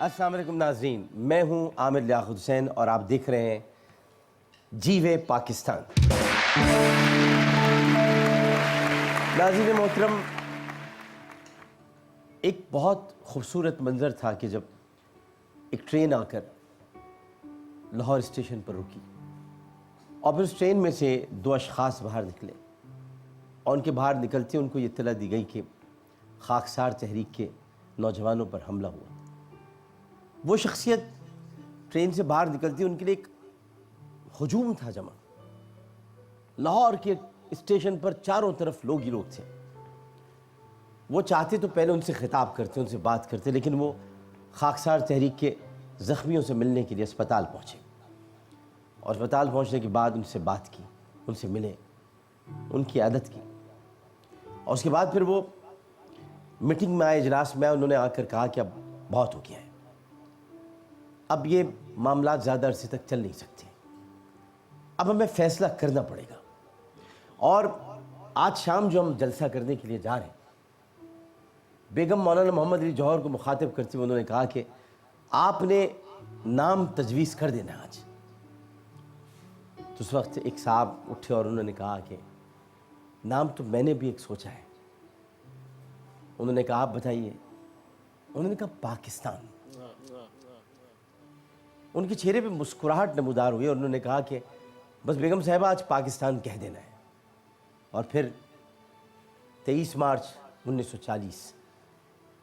अस्सलाम वालेकुम नाज़रीन, मैं हूं आमिर लियाकत हुसैन और आप देख रहे हैं जीवे पाकिस्तान। नाज़रीन मोहतरम, एक बहुत खूबसूरत मंजर था कि जब एक ट्रेन आकर लाहौर स्टेशन पर रुकी और फिर उस ट्रेन में से दो अशख़ास बाहर निकले और उनके बाहर निकलते उनको ये इत्तला दी गई कि खाकसार तहरीक के नौजवानों पर हमला हुआ। वो शख्सियत ट्रेन से बाहर निकलती, उनके लिए एक हजूम था जमा। लाहौर के स्टेशन पर चारों तरफ लोग ही लोग थे। वो चाहते तो पहले उनसे खिताब करते, उनसे बात करते, लेकिन वो खाकसार तहरीक के ज़ख्मियों से मिलने के लिए अस्पताल पहुँचे और अस्पताल पहुँचने के बाद उनसे बात की, उनसे मिले, उनकी आदत की और उसके बाद फिर वो मीटिंग में आए, इजलास में आए। उन्होंने आकर कहा कि अब बहुत हो गया है, अब ये मामला ज़्यादा अरसे तक चल नहीं सकते, अब हमें फ़ैसला करना पड़ेगा। और आज शाम जो हम जलसा करने के लिए जा रहे हैं, बेगम मौलाना मोहम्मद अली जौहर को मुखातिब करते हुए उन्होंने कहा कि आपने नाम तजवीज़ कर देना आज। तो उस वक्त एक साहब उठे और उन्होंने कहा कि नाम तो मैंने भी एक सोचा है। उन्होंने कहा आप बताइए। उन्होंने कहा पाकिस्तान। उनके चेहरे पे मुस्कुराहट नमूदार हुई और उन्होंने कहा कि बस बेगम साहिबा आज पाकिस्तान कह देना है। और फिर 23 मार्च 1940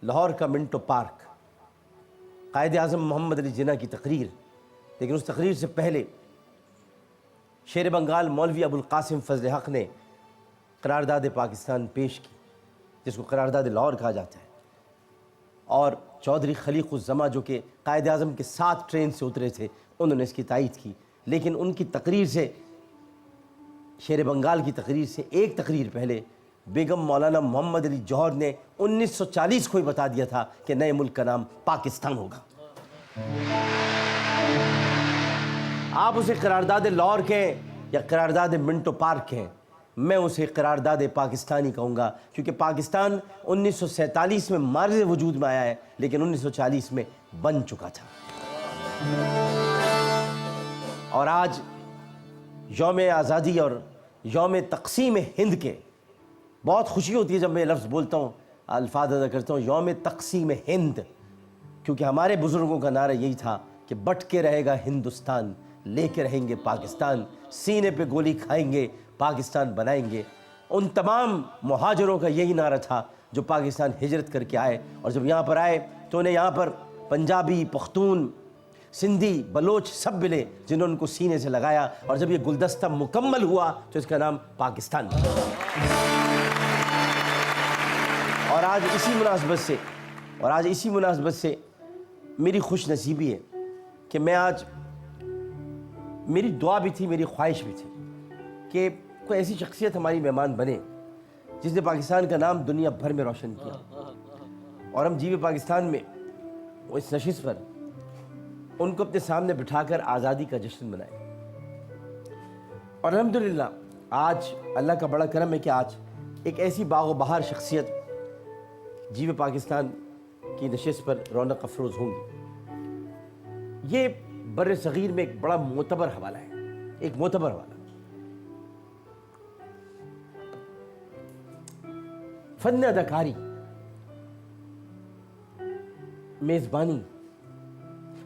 लाहौर का मिंटो पार्क, कायद आज़म मोहम्मद अली जिन्ना की तकरीर, लेकिन उस तकरीर से पहले शेर बंगाल मौलवी अबुल कासिम फजल हक़ ने करारदाद पाकिस्तान पेश की, जिसको करारदाद लाहौर कहा जाता है। और चौधरी खलीक़ुज़्ज़मा जो कि कायद आज़म के साथ ट्रेन से उतरे थे, उन्होंने इसकी तायीद की। लेकिन उनकी तकरीर से, शेर बंगाल की तकरीर से एक तकरीर पहले बेगम मौलाना मोहम्मद अली जौहर ने 1940 को ही बता दिया था कि नए मुल्क का नाम पाकिस्तान होगा। आप उसे करारदाद लाहौर कहें या करारदाद मिंटो पार्क कहें, मैं उसे करारदाद पाकिस्तानी कहूँगा, क्योंकि पाकिस्तान 1947 में मार्ज़ वजूद में आया है, लेकिन 1940 में बन चुका था। और आज यौम आज़ादी और यौम तक़सीम हिंद के बहुत खुशी होती है जब मैं लफ्ज़ बोलता हूँ, अल्फाज अदा करता हूँ, यौम तक़सीम हिंद, क्योंकि हमारे बुज़ुर्गों का नारा यही था कि बट के रहेगा हिंदुस्तान, लेके रहेंगे पाकिस्तान, सीने पे गोली खाएंगे, पाकिस्तान बनाएंगे। उन तमाम मुहाजिरों का यही नारा था जो पाकिस्तान हिजरत करके आए, और जब यहाँ पर आए तो उन्हें यहाँ पर पंजाबी, पख्तून, सिंधी, बलोच सब मिले, जिन्होंने उनको सीने से लगाया। और जब ये गुलदस्ता मुकम्मल हुआ तो इसका नाम पाकिस्तान। और आज इसी मुनासबत से मेरी खुश नसीबी है कि मैं आज, मेरी दुआ भी थी, मेरी ख्वाहिश भी थी कि कोई ऐसी शख्सियत हमारी मेहमान बने जिसने पाकिस्तान का नाम दुनिया भर में रोशन किया। और हम जीवे पाकिस्तान में वो इस नशिस्त पर उनको अपने सामने बिठाकर आज़ादी का जश्न मनाए। और अल्हम्दुलिल्लाह आज अल्लाह का बड़ा करम है कि आज एक ऐसी बागो बहार शख्सियत जीवे पाकिस्तान की नशिस्त पर रौनक अफरोज़ होंगी। ये बर्र सग़ीर में एक बड़ा मोतबर हवाला है, एक मोतबर हवाला। फ़न अदाकारी, मेज़बानी,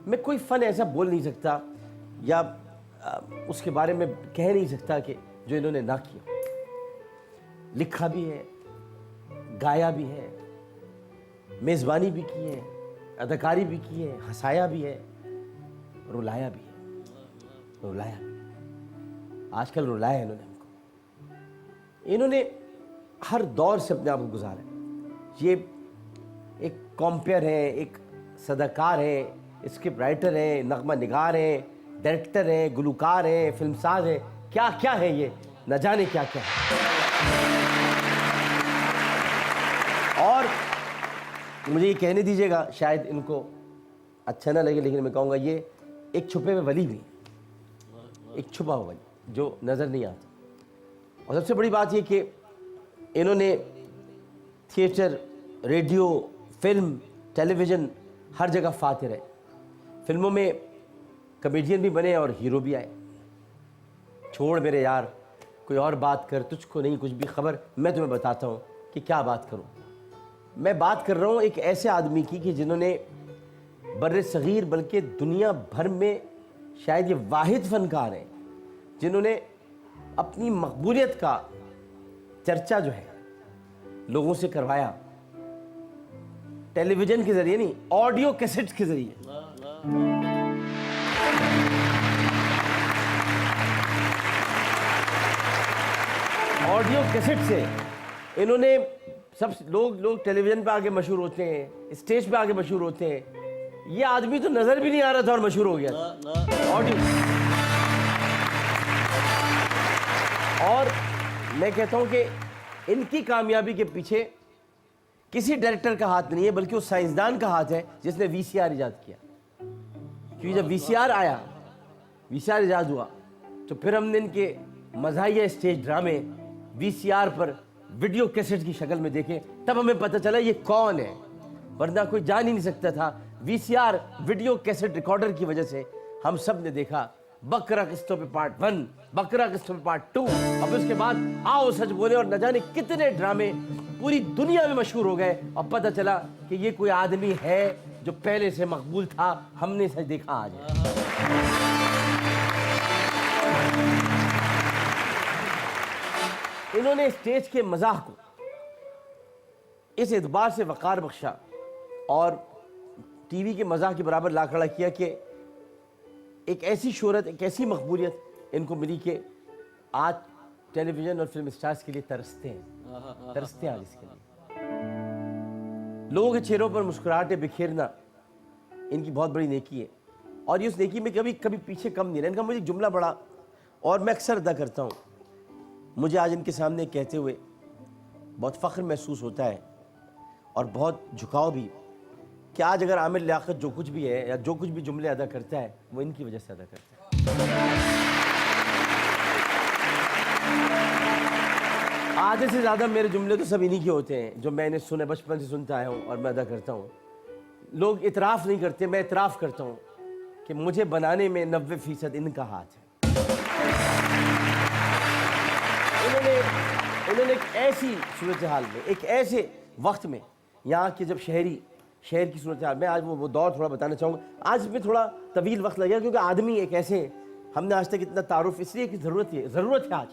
मैं कोई फ़न ऐसा बोल नहीं सकता या उसके बारे में कह नहीं सकता कि जो इन्होंने ना किया। लिखा भी है, गाया भी है, मेज़बानी भी की है, अदाकारी भी की है, हंसाया भी है, रुलाया भी है। रुलाया, आजकल रुलाया है इन्होंने हमको। इन्होंने हर दौर से अपने आप को गुजारा है। ये एक कॉम्पेयर है, एक सदाकार है, स्क्रिप्ट राइटर है, नगमा निगार है, डायरेक्टर है, गुलकार है, फिल्मसाज है, क्या क्या है ये, न जाने क्या क्या है। और मुझे ये कहने दीजिएगा, शायद इनको अच्छा ना लगे, लेकिन मैं कहूँगा ये एक छुपे हुए वली भी है, एक छुपा हुआ वली जो नज़र नहीं आता। और सबसे बड़ी बात ये कि इन्होंने थिएटर, रेडियो, फिल्म, टेलीविज़न हर जगह फातिर है। फिल्मों में कॉमेडियन भी बने और हीरो भी आए। छोड़ मेरे यार, कोई और बात कर, तुझको नहीं कुछ भी खबर, मैं तुम्हें बताता हूँ कि क्या बात करूँ। मैं बात कर रहा हूँ एक ऐसे आदमी की कि जिन्होंने बर्रे सगीर बल्कि दुनिया भर में शायद ये वाहिद फनकार हैं जिन्होंने अपनी मकबूलियत का चर्चा जो है लोगों से करवाया, टेलीविजन के जरिए नहीं, ऑडियो कैसेट्स के जरिए। ऑडियो कैसेट से इन्होंने सब लोग टेलीविजन पे आके मशहूर होते हैं, स्टेज पे आके मशहूर होते हैं। ये आदमी तो नजर भी नहीं आ रहा था और मशहूर हो गया ऑडियो। और मैं कहता हूं कि इनकी कामयाबी के पीछे किसी डायरेक्टर का हाथ नहीं है, बल्कि उस साइंसदान का हाथ है जिसने वीसीआर इजाद किया। क्योंकि जब वीसीआर आया, वीसीआर इजाद हुआ, तो फिर हमने इनके मज़ाहिया स्टेज ड्रामे वीसीआर पर वीडियो कैसेट की शक्ल में देखे, तब हमें पता चला ये कौन है, वरना कोई जान ही नहीं सकता था। वीसीआर वीडियो कैसेट रिकॉर्डर की वजह से हम सब ने देखा बकरा किस्तों पे पार्ट 1, बकरा किस्तों पे पार्ट 2, अब उसके बाद आओ सच बोले, और न जाने कितने ड्रामे पूरी दुनिया में मशहूर हो गए। और पता चला कि ये कोई आदमी है जो पहले से मकबूल था, हमने सच देखा आज। इन्होंने स्टेज के मजाक को इस एतबार से वक़ार बख्शा और टीवी के मजाक के बराबर ला खड़ा किया कि एक ऐसी शोहरत, एक ऐसी मकबूलियत इनको मिली कि आज टेलीविजन और फिल्म स्टार्स के लिए तरसते हैं आज इसके लिए। लोगों के चेहरों पर मुस्कुराहटें बिखेरना इनकी बहुत बड़ी नेकी है, और ये उस नेकी में कभी कभी पीछे कम नहीं रहा। इनका मुझे जुमला बड़ा, और मैं अक्सर अदा करता हूँ, मुझे आज इनके सामने कहते हुए बहुत फ़ख्र महसूस होता है और बहुत झुकाव भी कि आज अगर आमिर लियाकत जो कुछ भी है या जो कुछ भी जुमले अदा करता है वो इनकी वजह से अदा करता है। आधे से ज़्यादा मेरे जुमले तो सब इन्हीं के होते हैं जो मैंने सुने, बचपन से सुनता आया हूँ और मैं अदा करता हूँ। लोग इतराफ़ नहीं करते, मैं इतराफ़ करता हूँ कि मुझे बनाने में 90% इनका हाथ है। उन्होंने एक ऐसी सूरत हाल में, एक ऐसे वक्त में, यहाँ के जब शहर की सूरत हाल में, आज वो दौर थोड़ा बताना चाहूँगा। आज में थोड़ा तवील वक्त लगेगा क्योंकि आदमी एक ऐसे, हमने आज तक इतना तारुफ इसलिए कि ज़रूरत है आज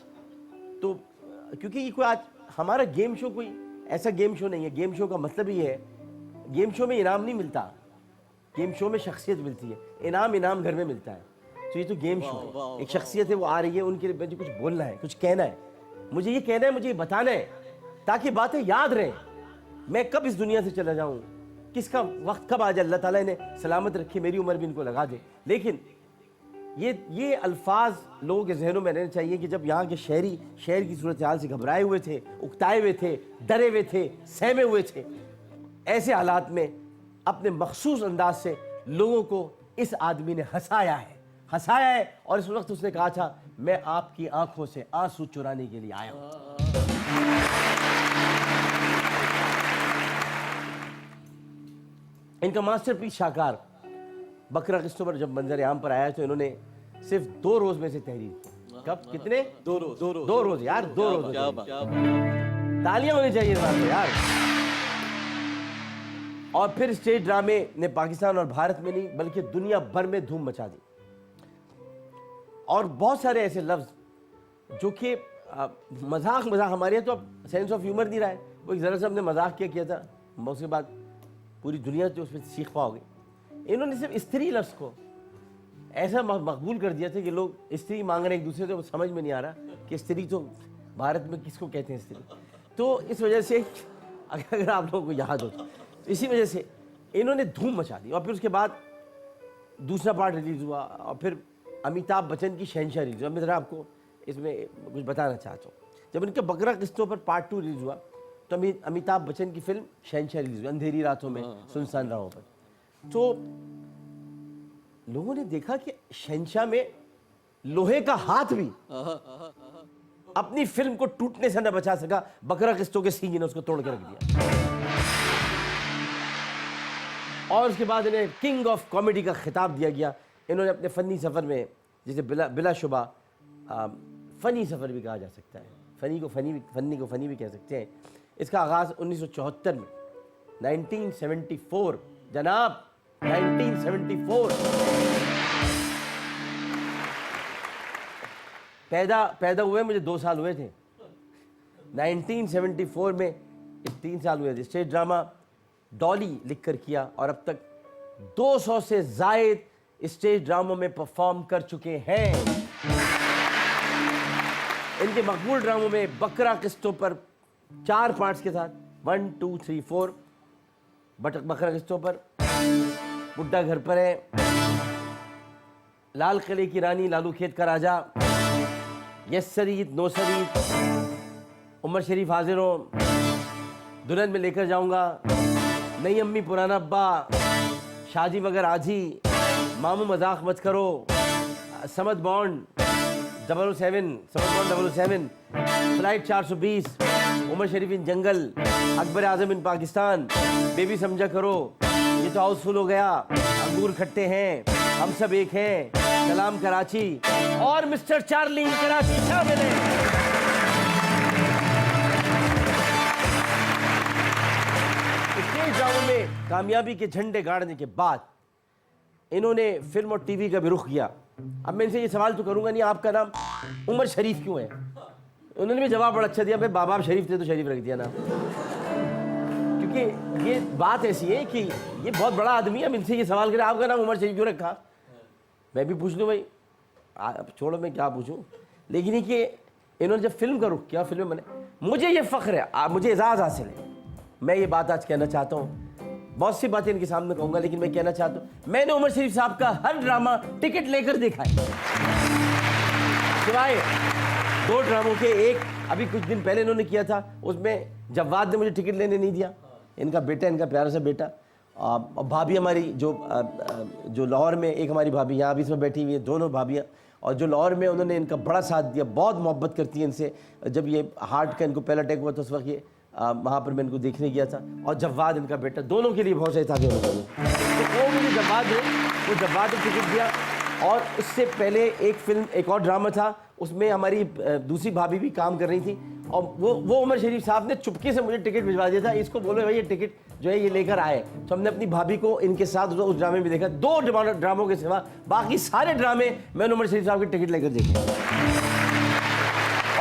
तो, क्योंकि ये कोई आज हमारा गेम शो कोई ऐसा गेम शो नहीं है। गेम शो का मतलब ही है, गेम शो में इनाम नहीं मिलता, गेम शो में शख्सियत मिलती है। इनाम घर में मिलता है। तो ये तो गेम शो है, एक शख्सियत है, वो आ रही है, उनके लिए मुझे कुछ बोलना है, कुछ कहना है, मुझे ये कहना है, मुझे ये बताना है, ताकि बातें याद रहें। मैं कब इस दुनिया से चला जाऊं, किसका वक्त कब आ जाए, अल्लाह ताला इन्हें सलामत रखे, मेरी उम्र भी इनको लगा दे। लेकिन ये अल्फाज लोगों के जहनों में रहने चाहिए कि जब यहाँ के शहर की सूरत हाल से घबराए हुए थे, उकताए हुए थे, डरे हुए थे, सहमे हुए थे, ऐसे हालात में अपने मखसूस अंदाज से लोगों को इस आदमी ने हंसाया है। और इस वक्त उसने कहा था, मैं आपकी आंखों से आंसू चुराने के लिए आया हूं। इनका मास्टरपीस शाहकार बकरा किस्तों पर जब मंजर आम पर आया तो इन्होंने सिर्फ 2 रोज में से तहरीर की। कब, कितने? 2 रोज यार, 2 रोज। तालियां होनी चाहिए इस बात पे यार। और फिर स्टेज ड्रामे ने पाकिस्तान और भारत में नहीं बल्कि दुनिया भर में धूम मचा दी। और बहुत सारे ऐसे लफ्ज़ जो कि मजाक हमारे यहाँ तो अब सेंस ऑफ ह्यूमर नहीं रहा है। वो एक ज़रा सा हमने मजाक किया था, उसके बाद पूरी दुनिया तो उसमें सीख पाओगे। इन्होंने सिर्फ स्त्री लफ्ज़ को ऐसा मकबूल कर दिया था कि लोग स्त्री मांग रहे हैं एक दूसरे से, वो समझ में नहीं आ रहा कि स्त्री तो भारत में किसको कहते हैं स्त्री। तो इस वजह से अगर आप लोगों को याद हो तो इसी वजह से इन्होंने धूम मचा दी। और फिर उसके बाद दूसरा पार्ट रिलीज़ हुआ और फिर अमिताभ बच्चन की शहंशाह रिलीज़ हुआ। मैं ज़रा आपको इसमें कुछ बताना चाहता हूँ। जब इनके बकरा किस्तों पर पार्ट 2 रिलीज़ हुआ तो अमिताभ बच्चन की फिल्म शहंशाह रिलीज़ हुई अंधेरी रातों में सुनसान राहों पर। तो लोगों ने देखा कि शहंशाह में लोहे का हाथ भी अपनी फिल्म को टूटने से न बचा सका, बकरा किस्तों के सींग ने उसको तोड़ के रख दिया। और उसके बाद इन्हें किंग ऑफ कॉमेडी का खिताब दिया गया। इन्होंने अपने फ़नी सफ़र में, जिसे बिलाशुबा फ़नी सफ़र भी कहा जा सकता है, फ़नी को फ़नी भी कह सकते हैं, इसका आगाज़ 1974 में 1974 जनाब 1974 पैदा हुए मुझे 2 साल हुए थे। 1974 में 3 साल हुए थे। स्टेज ड्रामा डॉली लिखकर किया और अब तक 200 से ज़ायद स्टेज ड्रामों में परफॉर्म कर चुके हैं। इनके मकबूल ड्रामों में बकरा किस्तों पर 4 पार्ट्स के साथ 1 2 3 4 बकरा किस्तों पर, बुड्ढा घर पर है, लाल किले की रानी, लालू खेत का राजा, यस सरीत नो सरीत, उमर शरीफ हाजिर हो, दुल्हन में लेकर जाऊंगा, नई अम्मी पुराना अब्बा, शादी मगर आजी, मामू मजाक मत करो, समद बॉन्ड 007, फ्लाइट 420, उमर शरीफ इन जंगल, अकबर आजम इन पाकिस्तान, बेबी समझा करो, ये तो हाउसफुल हो गया, अंगूर खट्टे हैं, हम सब एक हैं, सलाम कराची और मिस्टर चार्ली इन कराची शामिल हैं। स्टेज ड्रामों में कामयाबी के झंडे गाड़ने के बाद इन्होंने फिल्म और टीवी का भी रुख किया। अब मैं इनसे ये सवाल तो करूंगा नहीं, आपका नाम उमर शरीफ क्यों है? उन्होंने भी जवाब बड़ा अच्छा दिया, भाई बाबा शरीफ थे तो शरीफ रख दिया नाम। क्योंकि ये बात ऐसी है कि ये बहुत बड़ा आदमी है, हम इनसे ये सवाल करें आपका नाम उमर शरीफ क्यों रखा? मैं भी पूछ लूँ भाई, छोड़ो मैं क्या पूछूं। लेकिन ये कि इन्होंने जब फिल्म का रुख किया, फिल्म बने, मुझे ये फ़ख्र है, मुझे एजाज़ हासिल है। मैं ये बात आज कहना चाहता हूँ, बहुत सी बातें इनके सामने कहूँगा, लेकिन मैं कहना चाहता हूँ मैंने उमर शरीफ साहब का हर ड्रामा टिकट लेकर देखा है, सिवाय 2 ड्रामों के। एक अभी कुछ दिन पहले इन्होंने किया था, उसमें जवाद ने मुझे टिकट लेने नहीं दिया, इनका बेटा, इनका प्यारा सा बेटा। और भाभी हमारी जो लाहौर में, एक हमारी भाभी यहाँ भी इसमें बैठी हुई है, दोनों भाभियाँ, और जो लाहौर में उन्होंने इनका बड़ा साथ दिया, बहुत मोहब्बत करती हैं इनसे। जब ये हार्ट का इनको पहला अटैक हुआ तो उस वक्त ये वहाँ पर मैं इनको देखने गया था। और जवाद इनका बेटा, दोनों के लिए बहुत सही था कि उन्होंने, तो वो मुझे जवाद है, वो जवाद ने टिकट दिया। और उससे पहले एक फिल्म, एक और ड्रामा था, उसमें हमारी दूसरी भाभी भी काम कर रही थी, और वो उमर शरीफ साहब ने चुपके से मुझे टिकट भिजवा दिया था, इसको बोलो भाई ये टिकट जो है ये लेकर आए। तो हमने अपनी भाभी को इनके साथ उस ड्रामे में देखा। 2 ड्रामों के सिवा बाकी सारे ड्रामे मैंने उमर शरीफ साहब की टिकट लेकर देखे।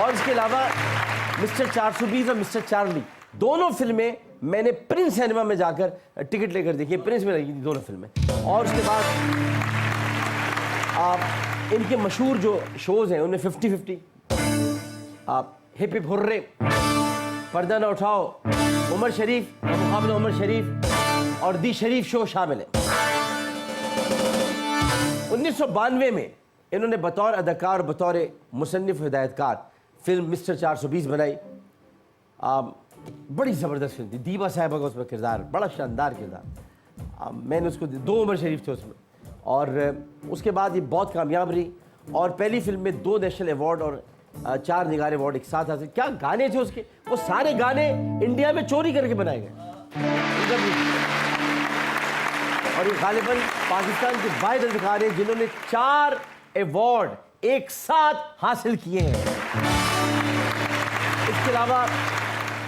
और इसके अलावा मिस्टर 420 और मिस्टर चार्ली, दोनों फिल्में मैंने प्रिंस सिनेमा में जाकर टिकट लेकर देखी, प्रिंस में लगी थी दोनों फिल्में। और उसके बाद आप इनके मशहूर जो शोज़ हैं उनमें 50-50, आप हिप हिप हुर्रे, पर्दा ना उठाओ, उमर शरीफ का मुकाबला उमर शरीफ और दी शरीफ शो शामिल है। 1992 में इन्होंने बतौर अदाकार, बतौर मुसन्निफ हिदायतकार फिल्म मिस्टर 420 बनाई। बड़ी ज़बरदस्त फिल्म थी, दीबा साहिबा का उसमें किरदार, बड़ा शानदार किरदार। मैंने उसको 2 उमर शरीफ थे उसमें, और उसके बाद ये बहुत कामयाब रही। और पहली फिल्म में 2 नेशनल अवार्ड और 4 निगार अवार्ड एक साथ हासिल। क्या गाने थे उसके, वो सारे गाने इंडिया में चोरी करके बनाए गए, और ये गालिबन पाकिस्तान के वाहिद अदाकार हैं जिन्होंने 4 अवार्ड एक साथ हासिल किए हैं। इसके अलावा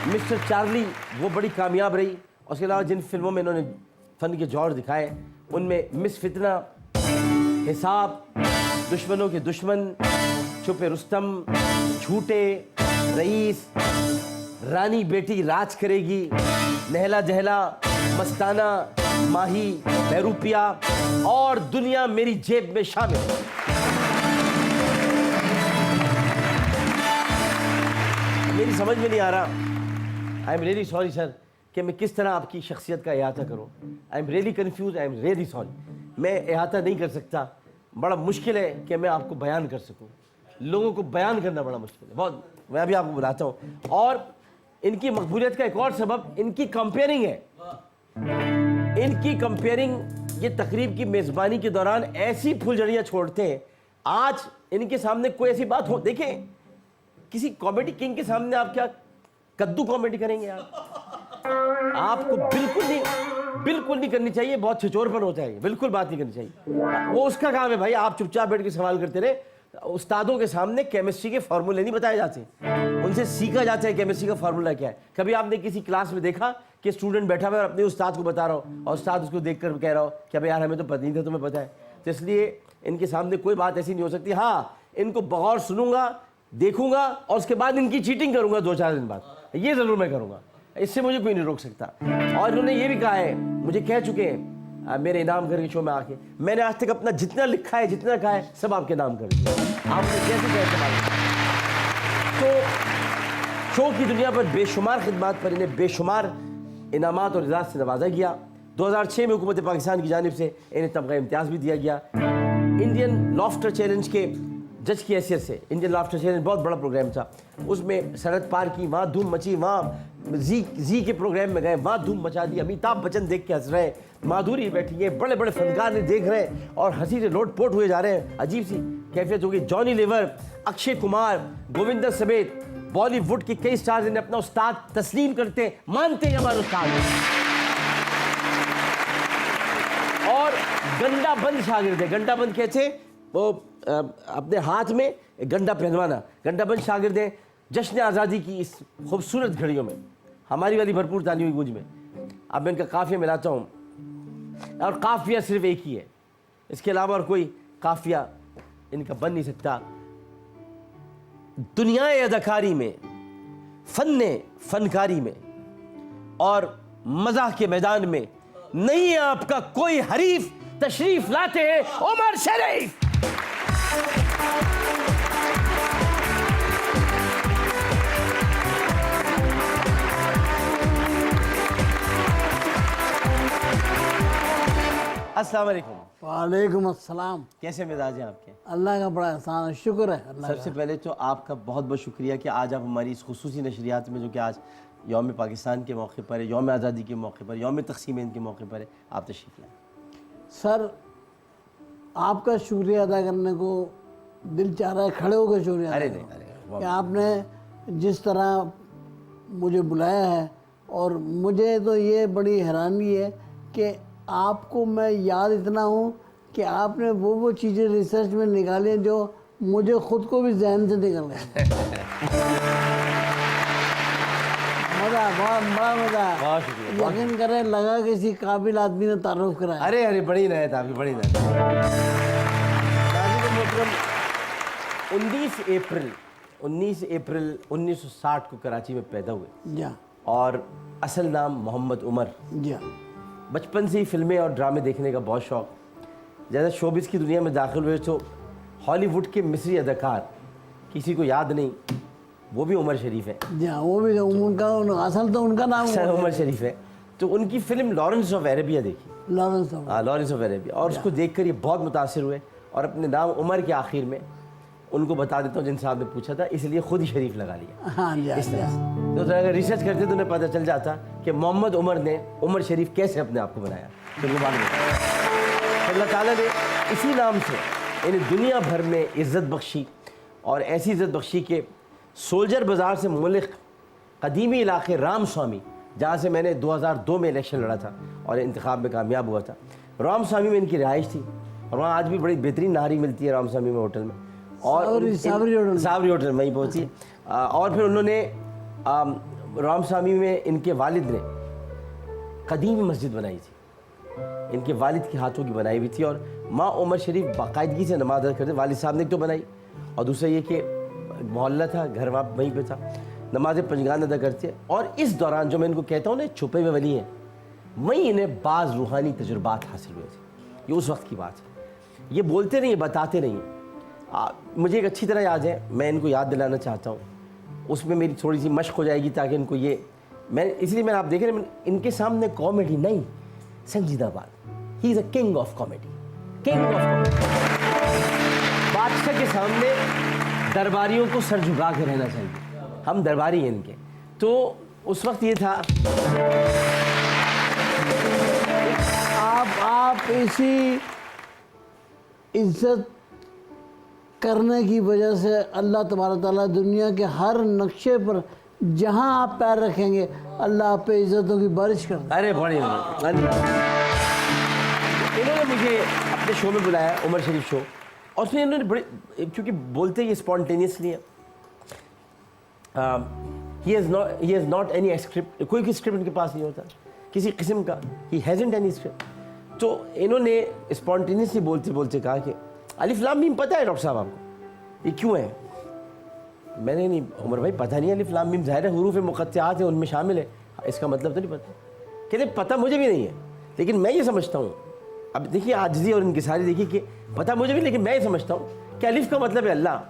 मिस्टर चार्ली वो बड़ी कामयाब रही। और उसके अलावा जिन फिल्मों में इन्होंने फ़न के जौहर दिखाए उनमें मिस फितना, हिसाब, दुश्मनों के दुश्मन, छुपे रुस्तम, झूठे, रईस, रानी बेटी राज करेगी, नहला जहला, मस्ताना, माही, बहरूपिया और दुनिया मेरी जेब में शामिल है। मेरी समझ में नहीं आ रहा I am really sorry sir कि मैं किस तरह आपकी शख्सियत का अहाता करूँ। I am really confuse, I am really sorry. मैं अहाता नहीं कर सकता, बड़ा मुश्किल है कि मैं आपको बयान कर सकूँ। लोगों को बयान करना बड़ा मुश्किल है बहुत। मैं अभी आपको बुलाता हूँ। और इनकी मकबूलियत का एक और सबब इनकी कंपेयरिंग है। इनकी कंपेयरिंग, ये तकरीब की मेज़बानी के दौरान ऐसी फुलझड़ियाँ छोड़ते हैं। आज इनके सामने कोई ऐसी बात हो, देखें किसी कॉमेडी किंग के सामने आप क्या कद्दू कॉमेडी करेंगे आपको बिल्कुल नहीं करनी चाहिए। बहुत छिचोरपन होता है, बिल्कुल बात नहीं करनी चाहिए। वो उसका काम है भाई, आप चुपचाप बैठ के सवाल करते रहे। उस्तादों के सामने केमिस्ट्री के फार्मूले नहीं बताए जाते, उनसे सीखा जाता है केमिस्ट्री का फार्मूला क्या है। कभी आपने किसी क्लास में देखा कि स्टूडेंट बैठा हुआ है और अपने उस्ताद को बता रहा हो और उस्ताद उसको देख कर कह रहा हो कि अबे यार हमें तो पता नहीं था, तुम्हें पता है। तो इसलिए इनके सामने कोई बात ऐसी नहीं हो सकती। हाँ, इनको बगौर सुनूंगा, देखूंगा और उसके बाद इनकी चीटिंग करूंगा 2-4 दिन बाद, ये ज़रूर मैं करूंगा। इससे मुझे कोई नहीं रोक सकता। और इन्होंने ये भी कहा है, मुझे कह चुके हैं मेरे इनाम घर के शो में आके, मैंने आज तक अपना जितना लिखा है, जितना कहा है, सब आपके नाम कर दिया। आपने कैसे क्या इस्तेमाल किया। तो शो की दुनिया पर बेशुमार खिदमात पर इन्हें बेशुमार इनामात और इज़ाज़त से नवाजा गया। 2006 में हुकूमत पाकिस्तान की जानिब से इन्हें तमगा इम्तियाज़ भी दिया गया। इंडियन लॉफ्टर चैलेंज के जज की हैसियत से, इंडियन लॉफ्टर चैलेंज बहुत बड़ा प्रोग्राम था, उसमें सरहद पार की, वहाँ धूम मची, वहाँ जी के प्रोग्राम में गए, वहाँ धूम मचा दी। अमिताभ बच्चन देख के हंस रहे हैं, माधुरी बैठी है, बड़े बड़े फनकार ने देख रहे हैं और हंसी से लोटपोट हुए जा रहे हैं। अजीब सी कैफियत होगी। जॉनी लीवर, अक्षय कुमार, गोविंदा समेत बॉलीवुड के कई स्टार्स इन्हें अपना उस्ताद तस्लीम करते हैं, मानते हैं हमारे उस्ताद। और गंडा बंद शागिर्द है। गंडा बंद कैसे? वो अपने हाथ में गंडा पहनवाना। गंडा बंद शागिर्द है। जश्न आज़ादी की इस खूबसूरत घड़ियों में हमारी वाली भरपूर तालियों की गूंज में अब मैं इनका काफिया मिलाता हूँ। और काफिया सिर्फ एक ही है, इसके अलावा और कोई काफिया इनका बन नहीं सकता। दुनियाए अदाकारी में, फनकारी में और मज़ाह के मैदान में नहीं है आपका कोई हरीफ। तशरीफ लाते हैं उमर शरीफ। अस्सलाम वालेकुम। वालेकुम अस्सलाम। कैसे मिजाज हैं आपके? अल्लाह का बड़ा एहसान है, शुक्र है अल्लाह सबसे पहले तो आपका बहुत बहुत शुक्रिया कि आज आप हमारी इस खुसूसी नशरियात में, जो कि आज यौम पाकिस्तान के मौके पर है, यौम आज़ादी के मौके पर, यौम तक़सीम हिंद के मौके पर है, आप तशरीफ़ लाएँ। सर, आपका शुक्रिया अदा करने को दिल चाह रहा है, खड़े होकर शुक्रिया। अरे नहीं, कि आपने जिस तरह मुझे बुलाया है, और मुझे तो ये बड़ी हैरानी है कि आपको मैं याद इतना हूँ कि आपने वो चीज़ें रिसर्च में निकाली जो मुझे ख़ुद को भी जहन से निकल गए। मज़ा, बहुत बड़ा मज़ा। यकीन करें, लगा किसी काबिल आदमी ने तारुफ कराया। अरे बड़ी नायत आपकी, बड़ी नायत। 19 अप्रैल 1960 को कराची में पैदा हुए। जी। और असल नाम मोहम्मद उमर। जी। बचपन से ही फिल्में और ड्रामे देखने का बहुत शौक़। जैसे शोबिस की दुनिया में दाखिल हुए तो हॉलीवुड के मिस्री अदाकार, किसी को याद नहीं, वो भी उमर शरीफ है। जी हाँ, वो भी उनका असल तो उनका नाम उमर शरीफ है। तो उनकी फ़िल्म लॉरेंस ऑफ अरेबिया देखी, लॉरेंस ऑफ अरेबिया, और उसको देखकर ये बहुत मुतासिर हुए और अपने नाम उमर के आखिर में उनको बता देता हूँ जिनसे आपने पूछा था, इसलिए खुद ही शरीफ लगा लिया। हाँ जी। इस तरह से तो अगर रिसर्च करते तो उन्हें पता चल जाता कि मोहम्मद उमर ने उमर शरीफ कैसे अपने आप को बनाया। तो अल्लाह ताला ने इसी नाम से इन्हें दुनिया भर में इज़्ज़त बख्शी, और ऐसी इज़्ज़त बख्शी कि सोल्जर बाज़ार से मुल्क कदीमी इलाके राम स्वामी, जहाँ से मैंने 2002 में इलेक्शन लड़ा था और इंतखाब में कामयाब हुआ था, राम स्वामी में इनकी रिहाइश थी। और वहाँ आज भी बड़ी बेहतरीन नहारी मिलती है राम स्वामी में होटल में, और साबरी होटल वहीं पहुँची। और फिर उन्होंने राम स्वामी में इनके वालिद ने कदीमी मस्जिद बनाई थी, इनके वालिद के हाथों की बनाई हुई थी। और माँ उमर शरीफ बाकायदगी से नमाज अदा करते। वालिद साहब ने तो बनाई, और दूसरा ये कि मोहल्ला था, घर वहाँ वहीं पे था, नमाज़ पंजगान अदा करते। और इस दौरान जो मैं इनको कहता हूँ ना छुपे हुए वली हैं, वहीं इन्हें बाज़ रूहानी तजुर्बात हासिल हुए थे। ये उस वक्त की बात है, ये बोलते नहीं, बताते नहीं। मुझे एक अच्छी तरह याद है, मैं इनको याद दिलाना चाहता हूँ, उसमें मेरी थोड़ी सी मशक हो जाएगी ताकि इनको ये मैं इसलिए मैंने आप देखे ना, इनके सामने कॉमेडी नहीं, संजीदा बात। He is a king of comedy, king of comedy. बादशाह के सामने दरबारियों को सर झुका के रहना चाहिए, हम दरबारी हैं इनके। तो उस वक्त ये था, आप इसी इज्जत करने की वजह से अल्लाह तबारक ताला दुनिया के हर नक्शे पर जहां आप पैर रखेंगे अल्लाह आप पे इज्जतों की बारिश कर दे। अरे बड़े इन्होंने मुझे अपने शो में बुलाया, उमर शरीफ शो, और उसमें इन्होंने बड़े, क्योंकि बोलते ये स्पॉन्टेनियसली है, he has not any script, कोई स्क्रिप्ट इनके पास नहीं होता किसी किस्म का, ही हैज़न्ट एनी स्क्रिप्ट। तो इन्होंने स्पॉन्टेनियसली बोलते बोलते कहा कि अलिफ लाम मीम पता है डॉक्टर साहब आपको, ये क्यों है? मैंने नहीं उमर भाई पता नहीं, अलिफ लाम मीम ज़ाहिर है हुरूफ मुक़त्तआत है, उनमें शामिल है, इसका मतलब तो नहीं पता। कहते पता मुझे भी नहीं है, लेकिन मैं ये समझता हूँ, अब देखिए आजिज़ी और इनकी सारी देखिए कि पता मुझे भी, लेकिन मैं ये समझता हूँ कि अलिफ का मतलब है अल्लाह,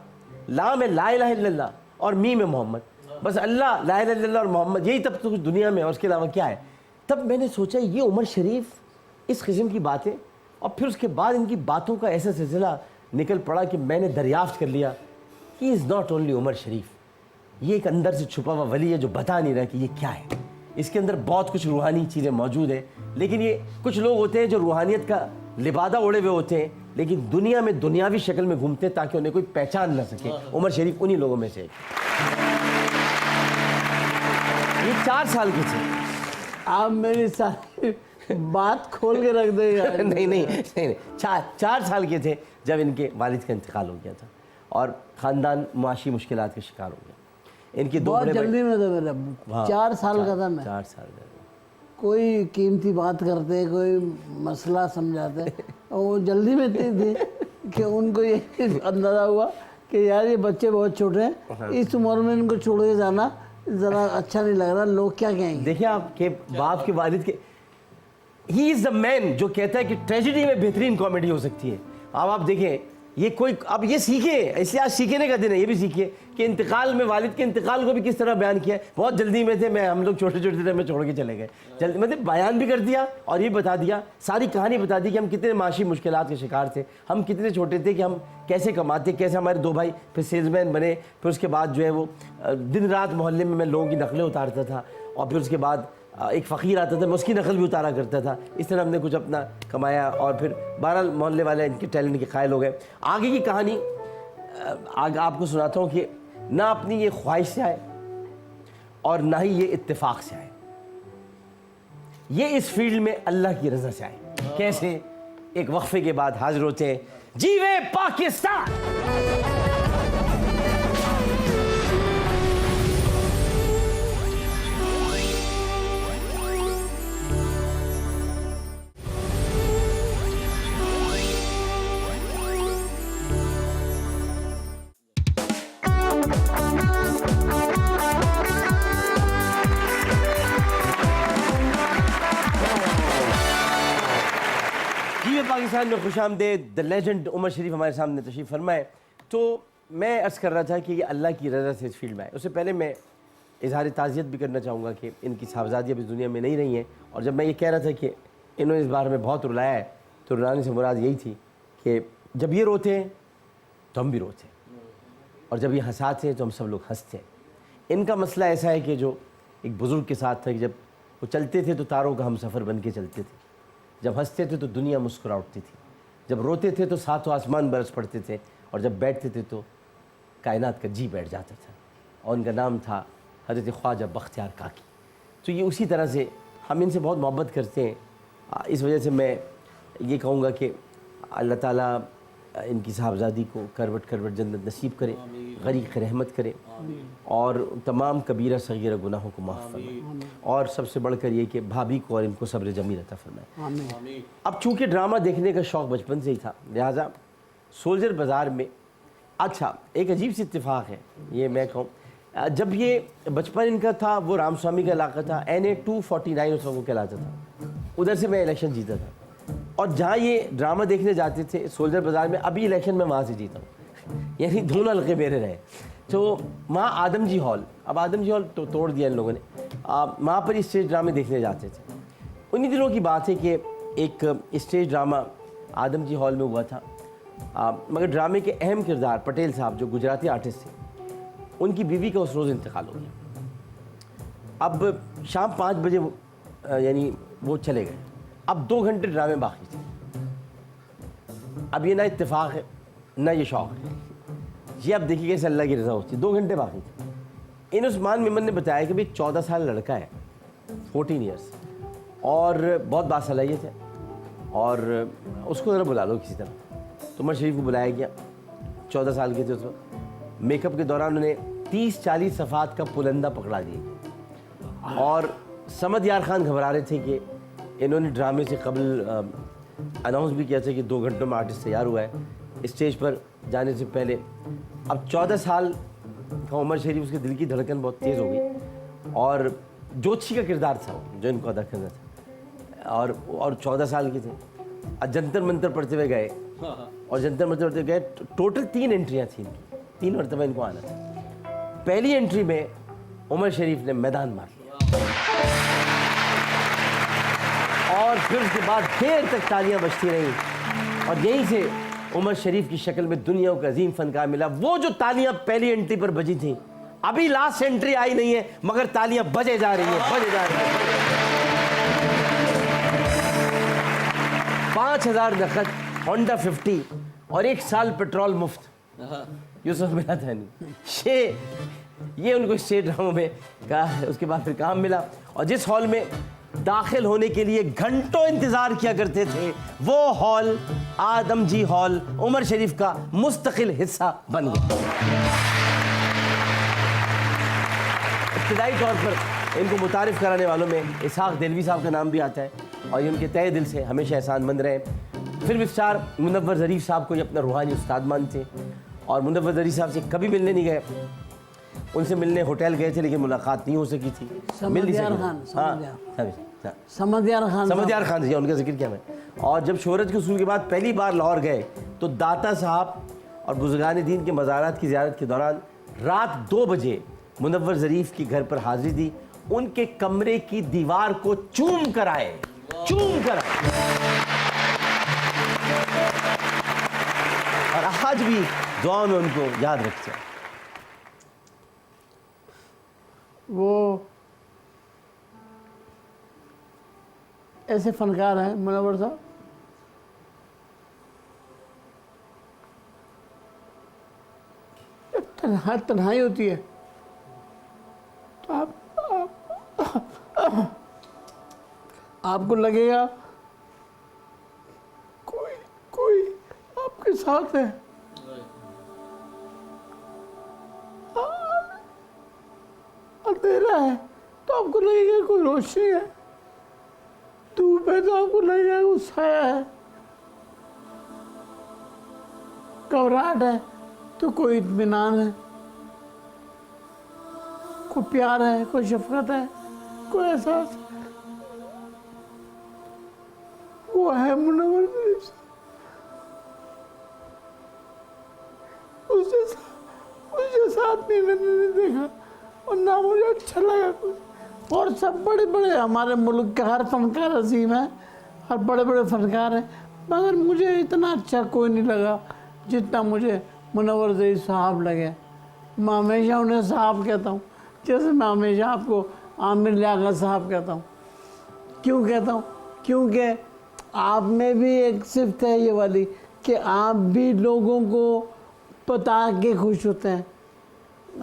लाम है ला इलाहा इल्लल्लाह, और मीम है मोहम्मद। बस अल्लाह, ला इलाहा इल्लल्लाह और मोहम्मद, यही तब तो कुछ दुनिया में, और उसके अलावा क्या है? तब मैंने सोचा ये उमर शरीफ इस किस्म की बातें, और फिर उसके बाद इनकी बातों का ऐसा सिलसिला निकल पड़ा कि मैंने दरियाफ्त कर लिया, he is not only Umer Sharif, ये एक अंदर से छुपा हुआ वली है जो बता नहीं रहा कि ये क्या है। इसके अंदर बहुत कुछ रूहानी चीज़ें मौजूद हैं, लेकिन ये कुछ लोग होते हैं जो रूहानियत का लिबादा ओढ़े हुए होते हैं, लेकिन दुनिया में दुनियावी शक्ल में घूमते हैं ताकि उन्हें कोई पहचान ना सके। उमर शरीफ उन्हीं लोगों में से। ये 4 साल के थे। आप मेरी सारी बात खोल के रख दे यार। नहीं, 4 साल के थे जब इनके वालिद का इंतकाल हो गया था, और ख़ानदान मुआशी मुश्किलात का शिकार हो गया। इनकी दो बहुत बड़े जल्दी में था मेरा, 4 साल का था मैं। 4 साल का। कोई कीमती बात करते, कोई मसला समझाते, और वो जल्दी में थी कि उनको ये अंदाज़ा हुआ कि यार ये बच्चे बहुत छोटे हैं, इस उम्र में इनको छोड़ के जाना ज़रा अच्छा नहीं लग रहा, लोग क्या कहेंगे। देखिए आपके बाप के वालिद के, ही इज़ द मैन जो कहता है कि ट्रेजिडी में बेहतरीन कॉमेडी हो सकती है। अब आप देखें, ये कोई, अब ये सीखे, इसलिए आज सीखने का दिन है, ये भी सीखिए कि इंतकाल में, वालिद के इंतकाल को भी किस तरह बयान किया है। बहुत जल्दी में थे, मैं, हम लोग छोटे छोटे थे, मैं छोड़ के चले गए, जल्दी मतलब बयान भी कर दिया और ये बता दिया, सारी कहानी बता दी कि हम कितने माशी मुश्किलात के शिकार थे, हम कितने छोटे थे, कि हम कैसे कमाते, कैसे हमारे 2 भाई फिर सेल्समैन बने, फिर उसके बाद जो है वो दिन रात मोहल्ले में मैं लोगों की नकलें उतारता था, और फिर उसके बाद एक फ़कीर आता था, मैं उसकी नकल भी उतारा करता था। इस तरह हमने कुछ अपना कमाया, और फिर बहरहाल मोहल्ले वाले इनके टैलेंट के कायल हो गए। आगे की कहानी आगे आपको सुनाता हूँ कि ना अपनी ये ख्वाहिश से आए और ना ही ये इत्तेफाक से आए, ये इस फील्ड में अल्लाह की रज़ा से आए। कैसे? एक वक्फे के बाद हाजिर होते हैं, जीवे पाकिस्तान। पाकिस्तान में खुशामदेद। द लेजेंड उमर शरीफ हमारे सामने तशरीफ़ फरमाए। तो मैं अर्ज़ कर रहा था कि ये अल्लाह की रज़ा से इस फील्ड में आए। उससे पहले मैं इज़हार ताज़ियत भी करना चाहूँगा कि इनकी साहबजादी अभी दुनिया में नहीं रही हैं, और जब मैं ये कह रहा था कि इन्होंने इस बारे में बहुत रुलाया है, तो रुलाने से मुराद यही थी कि जब ये रोते हैं तो हम भी रोते हैं, और जब ये हंसाते हैं तो हम सब लोग हंसते हैं। इनका मसला ऐसा है कि जो एक बुज़ुर्ग के साथ था कि जब वो चलते थे तो तारों का हम सफ़र बन के चलते थे, जब हंसते थे तो दुनिया मुस्कुरा उठती थी, जब रोते थे तो सातों आसमान बरस पड़ते थे, और जब बैठते थे तो कायनात का जी बैठ जाता था। और उनका नाम था हज़रत ख्वाजा बख्तियार काकी। तो ये उसी तरह से हम इनसे बहुत मोहब्बत करते हैं। इस वजह से मैं ये कहूँगा कि अल्लाह ताला इनकी साहबजादी को करवट करवट जन्नत नसीब करे, गरीक़ रहमत करे, और तमाम कबीरा सगीरा गुनाहों को माफ़ फरमाए, और सबसे बढ़कर ये कि भाभी को और इनको सब्र जमील अता फरमाए। अब चूँकि ड्रामा देखने का शौक़ बचपन से ही था, लिहाजा सोल्जर बाज़ार में, अच्छा एक अजीब सी इत्तेफाक है ये मैं कहूँ, जब ये बचपन इनका था वो रामस्वामी का इलाका था, NA 249 उस वक्त कहलाता था, उधर से मैं इलेक्शन जीता था, और जहाँ ये ड्रामा देखने जाते थे सोल्जर बाज़ार में, अभी इलेक्शन में वहाँ से जीता हूँ, यानी दोनों हल्के मेरे रहे। तो वहाँ आदम जी हॉल, अब आदम जी हॉल तो तोड़ दिया इन लोगों ने, वहाँ पर स्टेज ड्रामे देखने जाते थे। उन्हीं दिनों की बात है कि एक स्टेज ड्रामा आदम जी हॉल में हुआ था, मगर ड्रामे के अहम किरदार पटेल साहब जो गुजराती आर्टिस्ट थे, उनकी बीवी का उस रोज़ इंतकाल हो गया। अब शाम 5 बजे यानी वो चले गए। अब 2 घंटे ड्रामे बाकी थे। अब ये ना इत्तेफाक है ना ये शौक़ है, ये अब देखिए कैसे अल्लाह की रज़ा होती है। 2 घंटे बाकी थे। इन उस्मान मेमन ने बताया कि भाई 14 साल लड़का है, 14 ईयर्स, और बहुत बासलाहियत है, और उसको ज़रा बुला लो किसी तरह। तो उमर शरीफ को बुलाया गया। 14 साल के थे उस वक्त। मेकअप के दौरान उन्हें 30-40 सफ़ात का पुलंदा पकड़ा दिया, और समद यार खान घबरा रहे थे कि इन्होंने ड्रामे से कबल अनाउंस भी किया था कि 2 घंटों में आर्टिस्ट तैयार हुआ है स्टेज पर जाने से पहले। अब 14 साल का उमर शरीफ, उसके दिल की धड़कन बहुत तेज़ हो गई, और जोशी का किरदार था वो जो इनको अदा करना था, और 14 साल के थे। अब जंतर मंतर पढ़ते हुए गए, और जंतर मंतर पढ़ते गए। टोटल 3 एंट्रियाँ थी इनकी, 3 मरतबा इनको आना था। पहली एंट्री में उमर शरीफ ने मैदान मार लिया, और फिर उसके बाद देर तक तालियां बजती रहीं, और यहीं से उमर शरीफ की शक्ल में दुनिया को अजीम फनकार मिला। वो जो तालियां पहली एंट्री पर बजी थी, अभी लास्ट एंट्री आई नहीं है, मगर तालियां बजे जा रही हैं, बजे जा रही हैं। 5000 नकद, होंडा 50 और 1 साल पेट्रोल मुफ्त यूसुफ मिला था नहीं। ये उनको स्टेज ड्रामों में का उसके बाद फिर काम मिला, और जिस हॉल में दाखिल होने के लिए घंटों इंतजार किया करते थे, वो हॉल आदम जी हॉल उमर शरीफ का मुस्तकिल हिस्सा बन गया। इब्तिदाई तौर पर इनको मुतारिफ कराने वालों में इसहाक देलवी साहब का नाम भी आता है, और ये उनके तहे दिल से हमेशा एहसानमंद रहे। फिल्म स्टार मुनव्वर ज़रीफ साहब को ये अपना रूहानी उस्ताद मानते, और मुनव्वर ज़रीफ साहब से कभी मिलने नहीं गए। उनसे मिलने होटल गए थे, लेकिन मुलाकात नहीं हो सकी थी, मिल नहीं सके। समदियार खान जी, उनका जिक्र किया मैं। और जब शोहरत के उसूल के बाद पहली बार लाहौर गए, तो दाता साहब और बुजुर्गान दीन के मज़ारात की ज़ियारत के दौरान रात 2 बजे मुनव्वर ज़रीफ की घर पर हाज़िरी दी। उनके कमरे की दीवार को चूम कर आए, चूम कर आए, और आज भी दुआ में उनको याद रखते हैं। वो ऐसे फनकार हैं मुनव्वर साहब, तन्हाई होती है तो आपको लगेगा कोई आपके साथ है। अंधेरा है तो आपको लगेगा कोई रोशनी है, धूप है तो आपको लगेगा कोई साया है, घबराहट है तो कोई इत्मीनान है, कोई प्यार है, कोई शफकत है, कोई एहसास। वो है मुनव्वर ज़रीफ साहब। उसके साथ भी मैंने नहीं देखा, और ना मुझे अच्छा लगा कुछ। और सब बड़े बड़े हमारे मुल्क के हर फनकार अजीम हैं, हर बड़े बड़े फनकार हैं, मगर मुझे इतना अच्छा कोई नहीं लगा जितना मुझे मुनव्वर ज़रीफ साहब लगे। मैं हमेशा उन्हें साहब कहता हूँ, जैसे मैं हमेशा आपको आमिर लियाकत साहब कहता हूँ। क्यों कहता हूँ? क्योंकि आप में भी एक सिफ्त है ये वाली कि आप भी लोगों को बता के खुश होते हैं।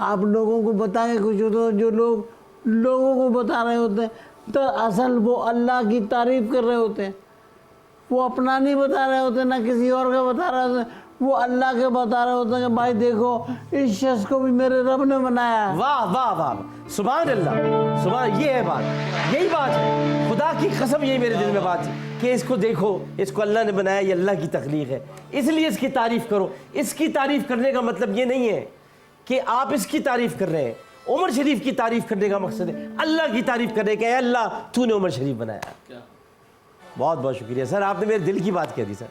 आप लोगों को बता के खुश होते हैं। जो लोग लोगों को बता रहे होते हैं, दरअसल वो अल्लाह की तारीफ़ कर रहे होते हैं। वो अपना नहीं बता रहे होते, ना किसी और का बता रहे होते, वो अल्लाह के बता रहे होते हैं कि भाई देखो इस शख्स को भी मेरे रब ने बनाया है। वाह वाह वाह, सुभान अल्लाह, सुभान। ये है बात, यही बात है, खुदा की कसम यही मेरे दिल में बात है कि इसको देखो, इसको अल्लाह ने बनाया, ये अल्लाह की तख्लीक है, इसलिए इसकी तारीफ़ करो। इसकी तारीफ़ करने का मतलब ये नहीं है कि आप इसकी तारीफ़ कर रहे हैं। उमर शरीफ की तारीफ़ करने का मकसद है अल्लाह की तारीफ़ करने का। अल्लाह तूने उमर शरीफ बनाया। बहुत बहुत शुक्रिया सर, आपने मेरे दिल की बात कह दी सर।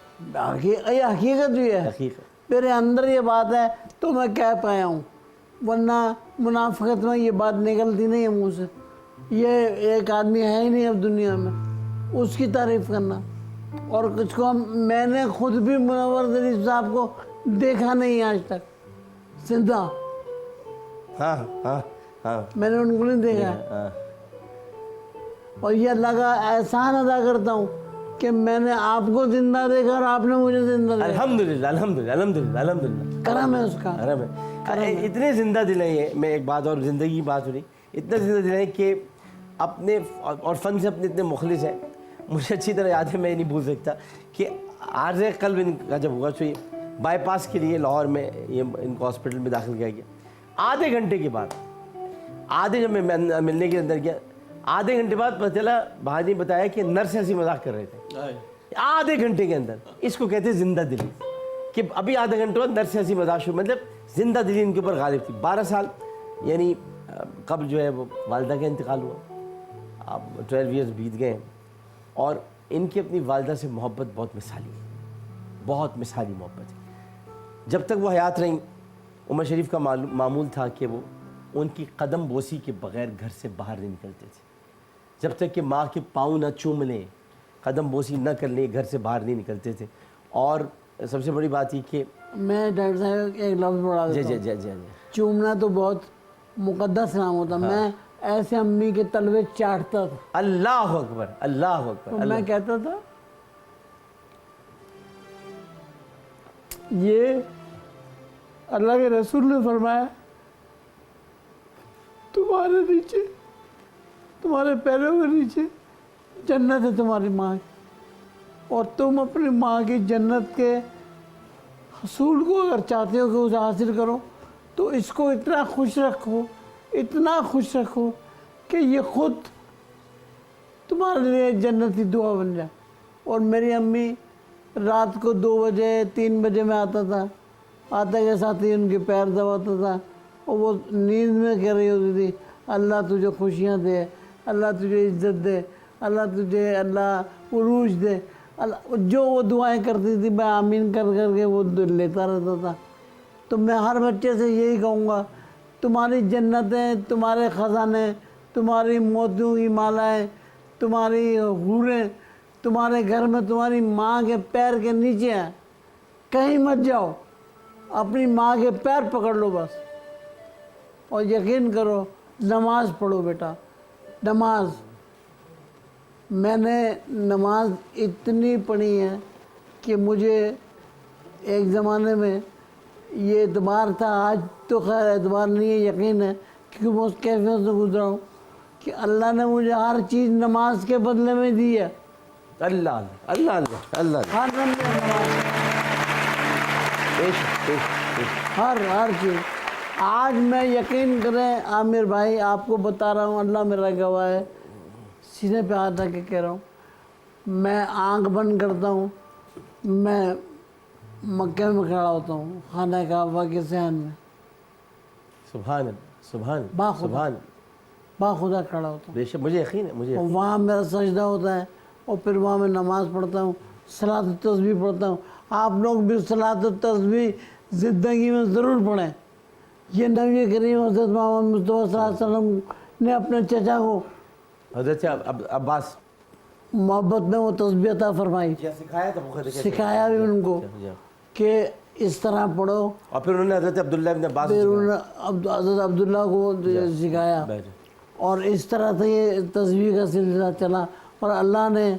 ये हकीकत भी है, मेरे अंदर ये बात है तो मैं कह पाया हूँ, वरना मुनाफिकत में ये बात निकलती नहीं है मुँह से। ये एक आदमी है ही नहीं अब दुनिया में, उसकी तारीफ करना। और कुछ को मैंने खुद भी मुनव्वर ज़रीफ साहब को देखा नहीं आज तक जिंदा। हाँ हाँ हाँ मैंने उनको नहीं देखा है। हाँ। और ये लगा एहसान अदा करता हूँ कि मैंने आपको जिंदा देखा और आपने मुझे जिंदा देखा। अल्हम्दुलिल्लाह अल्हम्दुलिल्लाह अल्हम्दुलिल्लाह अल्हम्दुलिल्लाह। करम है उसका। अरे मैं इतने जिंदा दिल हैं ये, मैं एक बात और ज़िंदगी की बात हो रही, इतने जिंदा दिल हैं कि अपने और फ़न से अपने इतने मुखलिस हैं। मुझे अच्छी तरह याद है, मैं नहीं भूल सकता कि आर्ज़ क़ल्ब इनका जब हुआ तो ये बाईपास के लिए लाहौर में ये इनको हॉस्पिटल में दाखिल किया गया। आधे घंटे के बाद, जब मैं मिलने के अंदर गया, आधे घंटे बाद पता चला, भाई ने बताया कि नर्स ऐसी मजाक कर रहे थे आधे घंटे के अंदर। इसको कहते हैं जिंदा दिली, कि अभी आधे घंटे बाद नर्स ऐसी मजाक शुरू, मतलब जिंदा दिली इनके ऊपर गालिब थी। 12 साल यानी कब जो है वो वालदा का इंतकाल हुआ, अब 12 ईयर्स बीत गए हैं। और इनकी अपनी वालदा से मोहब्बत बहुत मिसाली है, बहुत मिसाली मोहब्बत है। जब तक वो हयात रहीं, उमर शरीफ का मामूल था कि वो उनकी कदम बोसी के बग़ैर घर से बाहर नहीं निकलते थे। जब तक कि माँ के पाँव न चूम लें, कदम बोसी न कर लें, घर से बाहर नहीं निकलते थे। और सबसे बड़ी बात ये कि मैं डॉक्टर साहब एक लफ्ज़ बढ़ा जी देता जी हूँ। जी जी चूमना तो बहुत मुकद्दस नाम होता। मैं ऐसे अम्मी के तलवे चाटता था। अल्लाह अकबर अल्लाह अकबर। तो मैं कहता था ये अल्लाह के रसूल ने फरमाया, तुम्हारे नीचे, तुम्हारे पैरों के नीचे जन्नत है तुम्हारी माँ की, और तुम अपनी माँ की जन्नत के हसूल को अगर चाहते हो कि उसे हासिल करो तो इसको इतना खुश रखो, इतना खुश रखो कि ये खुद तुम्हारे लिए जन्नत की दुआ बन जाए। और मेरी अम्मी रात को 2 बजे 3 बजे में आता था, आते के साथ ही उनके पैर दबाता था और वो नींद में कह रही होती थी, अल्लाह तुझे खुशियाँ दे, अल्लाह तुझे इज़्ज़त दे, अल्लाह तुझे अल्लाह उरूज दे, अल्लाह। जो वो दुआएं करती थी मैं आमीन कर करके वो लेता रहता था। तो मैं हर बच्चे से यही कहूँगा, तुम्हारी जन्नतें, तुम्हारे ख़जाने, तुम्हारी मोतियों की मालाएँ, तुम्हारी हूरें तुम्हारे घर में तुम्हारी माँ के पैर के नीचे हैं। कहीं मत जाओ, अपनी माँ के पैर पकड़ लो बस। और यकीन करो, नमाज पढ़ो बेटा, नमाज। मैंने नमाज इतनी पढ़ी है कि मुझे एक ज़माने में ये एतबार था, आज तो खैर एतबार नहीं है, यकीन है क्योंकि मैं उस कैफियत से गुजरा हूँ कि अल्लाह ने मुझे हर चीज़ नमाज के बदले में दी है। अल्लाह अल्लाह अल्लाह अल्लाह हर नमाज, हर चीज़। आज मैं यकीन करें आमिर भाई, आपको बता रहा हूँ, अल्लाह मेरा गवाह है, सीने पे हाथ रख के कह रहा हूँ, मैं आंख बंद करता हूँ, मैं मक्के में खड़ा होता हूँ, खाना काबा के सहन में, सुभान सुभान बाखुदा सुभान बाखुदा खड़ा होता हूँ। बेशक मुझे यकीन है, मुझे और वहाँ मेरा सजदा होता है और फिर वहाँ मैं नमाज़ पढ़ता हूँ, सलात तस्बीह पढ़ता हूँ। आप लोग भी सलात तस्बीह ज़िंदगी में ज़रूर पढ़ें। ये नबी करीम हज़रत मोहम्मद मुस्तफ़ा सल्लल्लाहु अलैहि वसल्लम ने अपने चचा को हज़रत अब्बास मोहब्बत में वो तस्बीह अता फरमाई, सिखाया था, सिखाया भी उनको कि इस तरह पढ़ो। और फिर उन्होंने हज़रत अब्दुल्लाह इब्न अब्बास फिर उन्होंने हज़रत अब्दुल्ला को सिखाया और इस तरह से ये तस्बीह का सिलसिला चला। और अल्लाह ने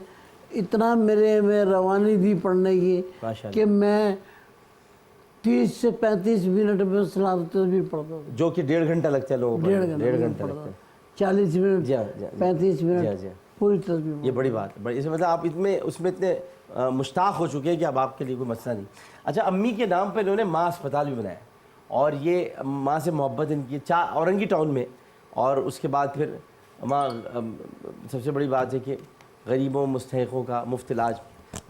इतना मेरे में रवानी दी पढ़ने की कि मैं 30 से 35 मिनट में सलात तस्बीह पढ़ता था, जो कि 1.5 घंटा लगता है लोगों को, 1.5 घंटा लगता है, 40 मिनट 35 मिनट पूरी तस्बीह। ये बड़ी बात है, इसमें मतलब आप इसमें उसमें इतने मुश्ताक हो चुके हैं कि अब आपके लिए कोई मसला नहीं। अच्छा, अम्मी के नाम पर इन्होंने माँ अस्पताल भी बनाया और ये माँ से मोहब्बत इनकी औरंगी टाउन में। और उसके बाद फिर माँ, सबसे बड़ी बात है कि गरीबों मुस्तहिक़ों का मुफ्त इलाज।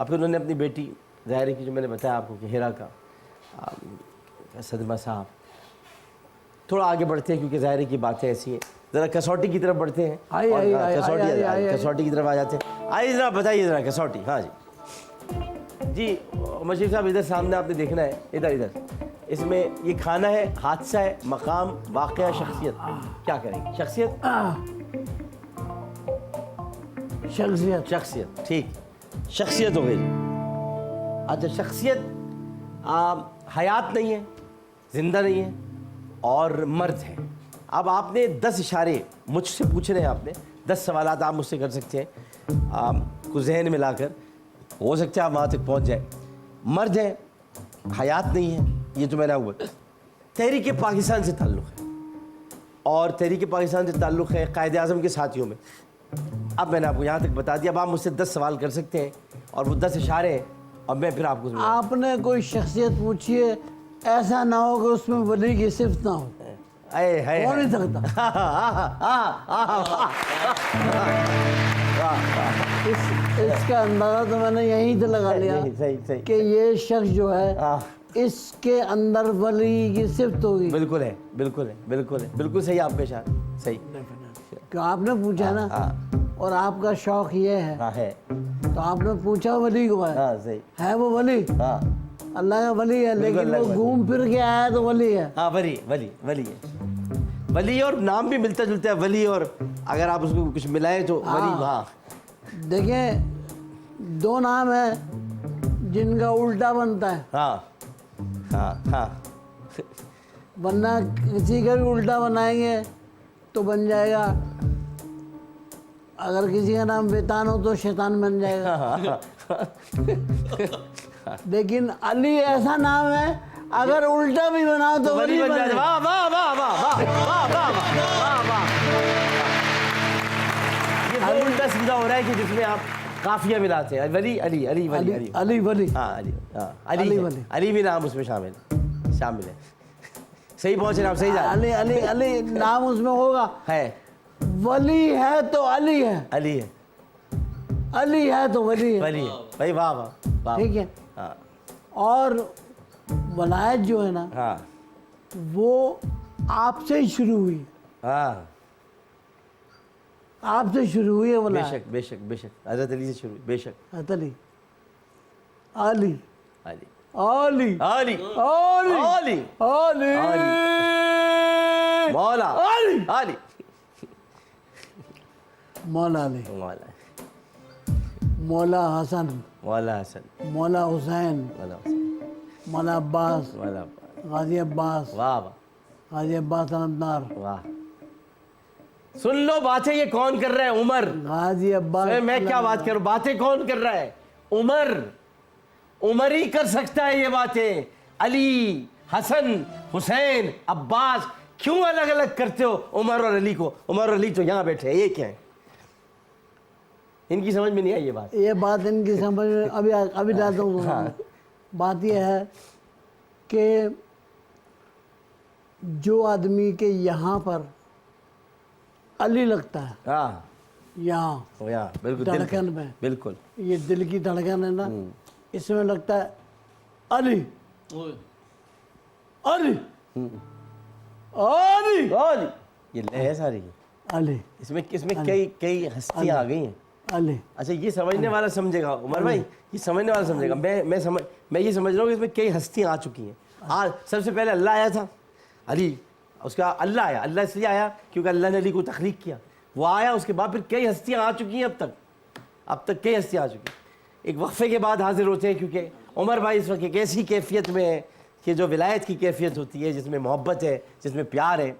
और फिर उन्होंने अपनी बेटी ज़ाहिर की, जो मैंने बताया आपको कि हेरा का सदमा साहब। थोड़ा आगे बढ़ते हैं क्योंकि ज़ाहिर की बातें ऐसी हैं, ज़रा कसौटी की तरफ बढ़ते हैं। कसौटी की तरफ आ जाते हैं। आइए ज़रा बताइए ज़रा कसौटी। हाँ जी उमर शरीफ साहब, इधर सामने आपने देखना है, इधर इधर। इसमें ये खाना है, हादसा है, मकाम, वाक़या, शख्सियत। क्या करेंगे? शख्सियत शख्सियत। शख्सियत, ठीक, शख्सियत हो गई। अच्छा, शख्सियत हयात नहीं है, जिंदा नहीं है और मर्द है। अब आपने 10 इशारे मुझसे पूछने हैं, आपने 10 सवालात आप मुझसे कर सकते हैं कुछ जहन में लाकर, हो सकता है आप वहाँ तक पहुँच जाए। मर्द है, हयात नहीं है, ये तो मैंने हुआ। तहरीक पाकिस्तान से ताल्लुक़ है और तहरीक पाकिस्तान से ताल्लुक़ है कायद-ए-आज़म के साथियों में। अब मैंने आपको यहाँ तक बता दिया। अब आप मुझसे 10 सवाल कर सकते हैं और वो 10 इशारे हैं और मैं फिर आपको आपने कोई शख्सियत पूछी है, ऐसा ना हो कि उसमें वली की सिफ्त ना हो। हो नहीं सकता। इसका अंदाजा तो मैंने यहीं से लगा लिया सही कि ये शख्स जो है इसके अंदर वली की सिफ्त होगी। बिल्कुल है, बिल्कुल है, बिल्कुल है, बिल्कुल सही आपका इशारा, सही। क्यों आपने पूछा ना, और आपका शौक ये है, तो आपने पूछा वली को है वो वली? अल्लाह का वली है, लेकिन वो घूम फिर के आया तो वली है। हाँ, वली वली वली है, वली, और नाम भी मिलता जुलता है वली, और अगर आप उसको कुछ मिलाएं तो वली। हाँ, देखिए 2 नाम है जिनका उल्टा बनता है। हाँ हाँ हाँ, वरना किसी का भी उल्टा बनाएंगे तो बन जाएगा, अगर किसी का नाम बेतान हो तो शैतान बन जाएगा। लेकिन अली ऐसा नाम है, अगर उल्टा भी बनाओ तो वली बन जाएगा। वाह वाह वाह वाह वाह वाह वाह वाह वाह। ये वो उल्टा सीधा हो रहा है कि जिसमें आप काफिया मिलाते हैं, वली अली अली वली अली अली वली। हाँ, अली, हाँ, अली वली, अली भी नाम उसमें शामिल है। सही पहुंचे आप, सही जा अली अली अली नाम उसमें होगा है। वली है तो अली है, अली है, अली है तो वली है, वली है भाई। वाह वाह वाह, ठीक है। हाँ और वलायत जो है ना, हाँ वो आपसे ही शुरू हुई, हाँ, आपसे शुरू हुई है वलायत। बेशक बेशक बेशक, हज़रत अली से शुरू, बेशक। अली अली अली अली अली अली अली अली मौला अली अली मौला अली, मौला मौला हसन, मौला हसन, मौला हुसैन, मौला हुसैन, मौला अब्बास, मौला, गाजी अब्बास, वाह वाह गाजी अब्बास अलमदार। वाह। सुन लो बातें ये कौन कर रहा है? उमर। गाजी अब्बास। मैं क्या बात करूं, बातें कौन कर रहा है? उमर। उमर ही कर सकता है ये बातें। अली, हसन, हुसैन, अब्बास, क्यों अलग अलग करते हो उमर और अली को? उमर और अली तो यहां बैठे हैं, ये क्या है? इनकी समझ में नहीं आई ये बात इनकी समझ में अभी लाता हूँ। हाँ। बात यह है कि जो आदमी के यहाँ पर अली लगता है, हाँ, यहाँ बिल्कुल धड़कन में, बिल्कुल ये दिल की धड़कन है ना, इसमें लगता है अली अली अली अली। ये लय सारी अली, इसमें कई हस्तियां आ गई हैं। अली। अच्छा, ये समझने वाला समझेगा उमर भाई, ये समझने वाला समझेगा। मैं ये समझ रहा हूँ कि इसमें कई हस्तियां आ चुकी हैं। आज सबसे पहले अल्लाह आया था, अली, उसका अल्लाह आया। अल्लाह इसलिए आया क्योंकि अल्लाह ने अली को तख्लीक किया, वो आया। उसके बाद फिर कई हस्तियां आ चुकी हैं। अब तक कई हस्तियां आ चुकी हैं। एक वक्फे के बाद हाजिर होते हैं, क्योंकि उमर भाई इस वक्त एक ऐसी कैफियत में है कि जो विलायत की कैफियत होती है, जिसमें मोहब्बत है, जिसमें प्यार है।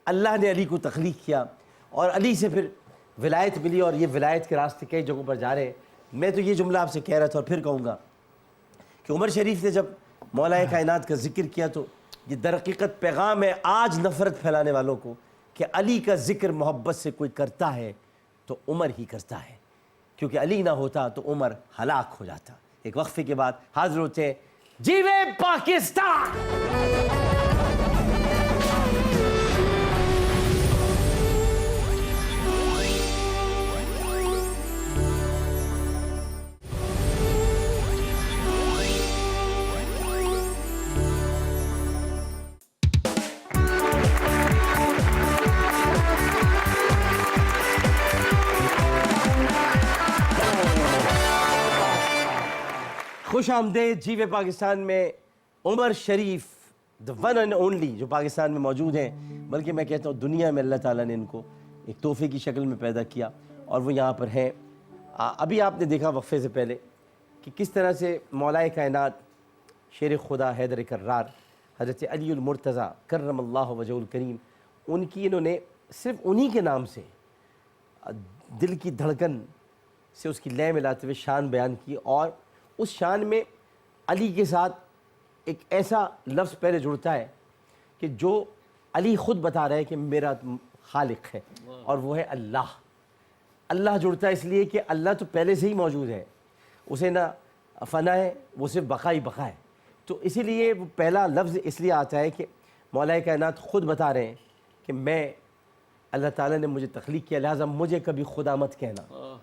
अल्लाह ने अली को तख्लीक किया और अली से फिर विलायत मिली, और ये विलायत के रास्ते कई जगहों पर जा रहे हैं। मैं तो ये जुमला आपसे कह रहा था और फिर कहूँगा कि उमर शरीफ ने जब मौलाए कायनात का जिक्र किया तो ये दरहकीकत पैगाम है आज नफ़रत फैलाने वालों को कि अली का जिक्र मोहब्बत से कोई करता है तो उमर ही करता है, क्योंकि अली ना होता तो उमर हलाक हो जाता। एक वक्फे के बाद हाजिर होते हैं। जीवे पाकिस्तान। खुश आमदेद जीवे पाकिस्तान में उमर शरीफ, द वन एंड ओनली, जो पाकिस्तान में मौजूद हैं, बल्कि मैं कहता हूँ दुनिया में अल्लाह ताला ने इनको एक तोहफे की शक्ल में पैदा किया और वो यहाँ पर हैं। अभी आपने देखा वक्फे से पहले कि किस तरह से मौलाए कायनात शेर खुदा हैदर कर्रार हज़रत अली मुर्तज़ा करमल्लाहु वजहुल करीम, उनकी इन्होंने सिर्फ उन्हीं के नाम से दिल की धड़कन से उसकी लय मिलाते हुए शान बयान की, और उस शान में अली के साथ एक ऐसा लफ्ज़ पहले जुड़ता है कि जो अली ख़ुद बता रहे हैं कि मेरा खालिक है, और वो है अल्लाह। अल्लाह जुड़ता है इसलिए कि अल्लाह तो पहले से ही मौजूद है, उसे ना फ़ना है, वो सिर्फ बका ही बका है। तो इसीलिए वो पहला लफ्ज़ इसलिए आता है कि मौलाए कायनात ख़ुद बता रहे हैं कि मैं, अल्लाह ताला ने मुझे तख्लीक किया, लिहाजा मुझे कभी खुदा मत कहना,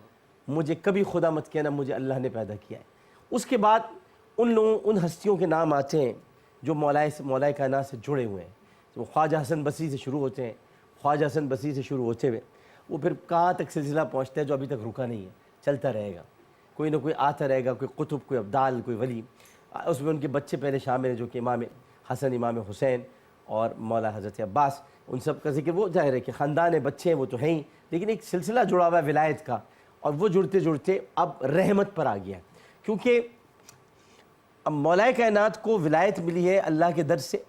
मुझे कभी खुदा मत कहना, मुझे अल्लाह ने पैदा किया है। उसके बाद उन लोगों, उन हस्तियों के नाम आते हैं जो मौलाए कायनात से जुड़े हुए हैं। तो ख्वाजा हसन बसरी से शुरू होते हैं, ख्वाजा हसन बसरी से शुरू होते हुए वो फिर कहाँ तक सिलसिला पहुँचता है जो अभी तक रुका नहीं है, चलता रहेगा, कोई ना कोई आता रहेगा, कोई कुतुब, कोई अब्दाल, कोई वली। उसमें उनके बच्चे पहले शामिल हैं जो कि इमाम हसन, इमाम हुसैन और मौला हज़रत अब्बास, उन सब का जिक्र। वो जाहिर है कि ख़ानदान बच्चे हैं, वो तो हैं ही, लेकिन एक सिलसिला जुड़ा हुआ है विलायत का, और वो जुड़ते जुड़ते अब रहमत पर आ गया, क्योंकि अब मौलाए कायनात को विलायत मिली है अल्लाह के दर से,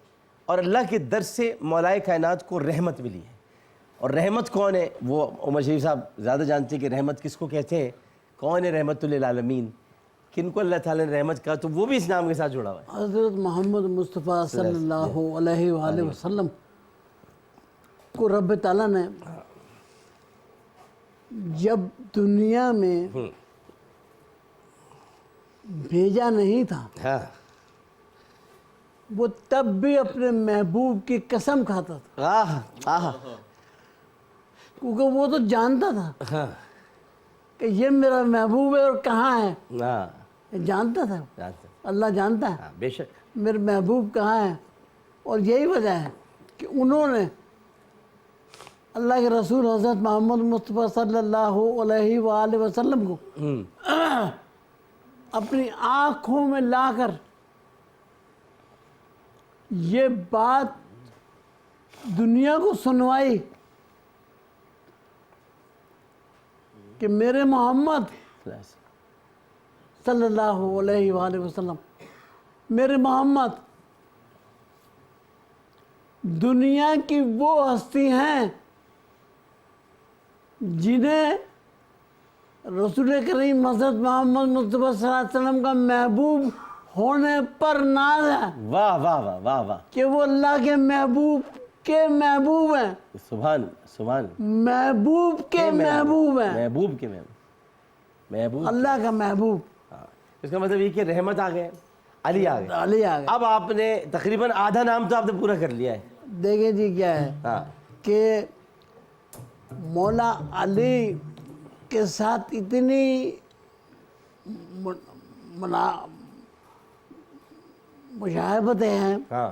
और अल्लाह के दर से मौलाए कायनात को रहमत मिली है। और रहमत कौन है, वो उमर शरीफ साहब ज़्यादा जानते हैं कि रहमत किसको कहते हैं, कौन है रहमतुल लिल आलमीन, किनको अल्लाह ताला ने रहमत कहा, तो वो भी इस नाम के साथ जुड़ा हुआ है। हज़रत मोहम्मद मुस्तफ़ा सल्लल्लाहु अलैहि वसल्लम को रब ताला ने जब दुनिया में भेजा नहीं था, हाँ, वो तब भी अपने महबूब की कसम खाता था, आह, क्योंकि वो तो जानता था हाँ, कि ये मेरा महबूब है और कहाँ है, हाँ, जानता था, जानते हैं, अल्लाह जानता है हाँ, बेशक, मेरे महबूब कहाँ है। और यही वजह है कि उन्होंने अल्लाह के रसूल हज़रत मोहम्मद मुस्तफ़ा सल्लल्लाहु अलैहि वसल्लम को अपनी आँखों में लाकर ये बात दुनिया को सुनवाई कि मेरे मोहम्मद सल्लल्लाहु अलैहि वसल्लम, मेरे मोहम्मद दुनिया की वो हस्ती हैं जिन्हें रसूल करीम हज़रत मोहम्मद मुस्तफ़ा सल्लल्लाहु अलैहि वसल्लम का महबूब होने पर नाज है। वाह वाह वाह वाह वाह, कि वो अल्लाह के महबूब हैं, सुभान सुभान, महबूब के महबूब हैं, महबूब के महबूब, अल्लाह का महबूब। हाँ, इसका मतलब ये कि रहमत आ गए, अली आ गए, अली आ गए। अब आपने तकरीबन आधा नाम तो आपने पूरा कर लिया है। देखें जी क्या है हाँ, कि मौला अली के साथ इतनी मुशाहबतें हैं हाँ,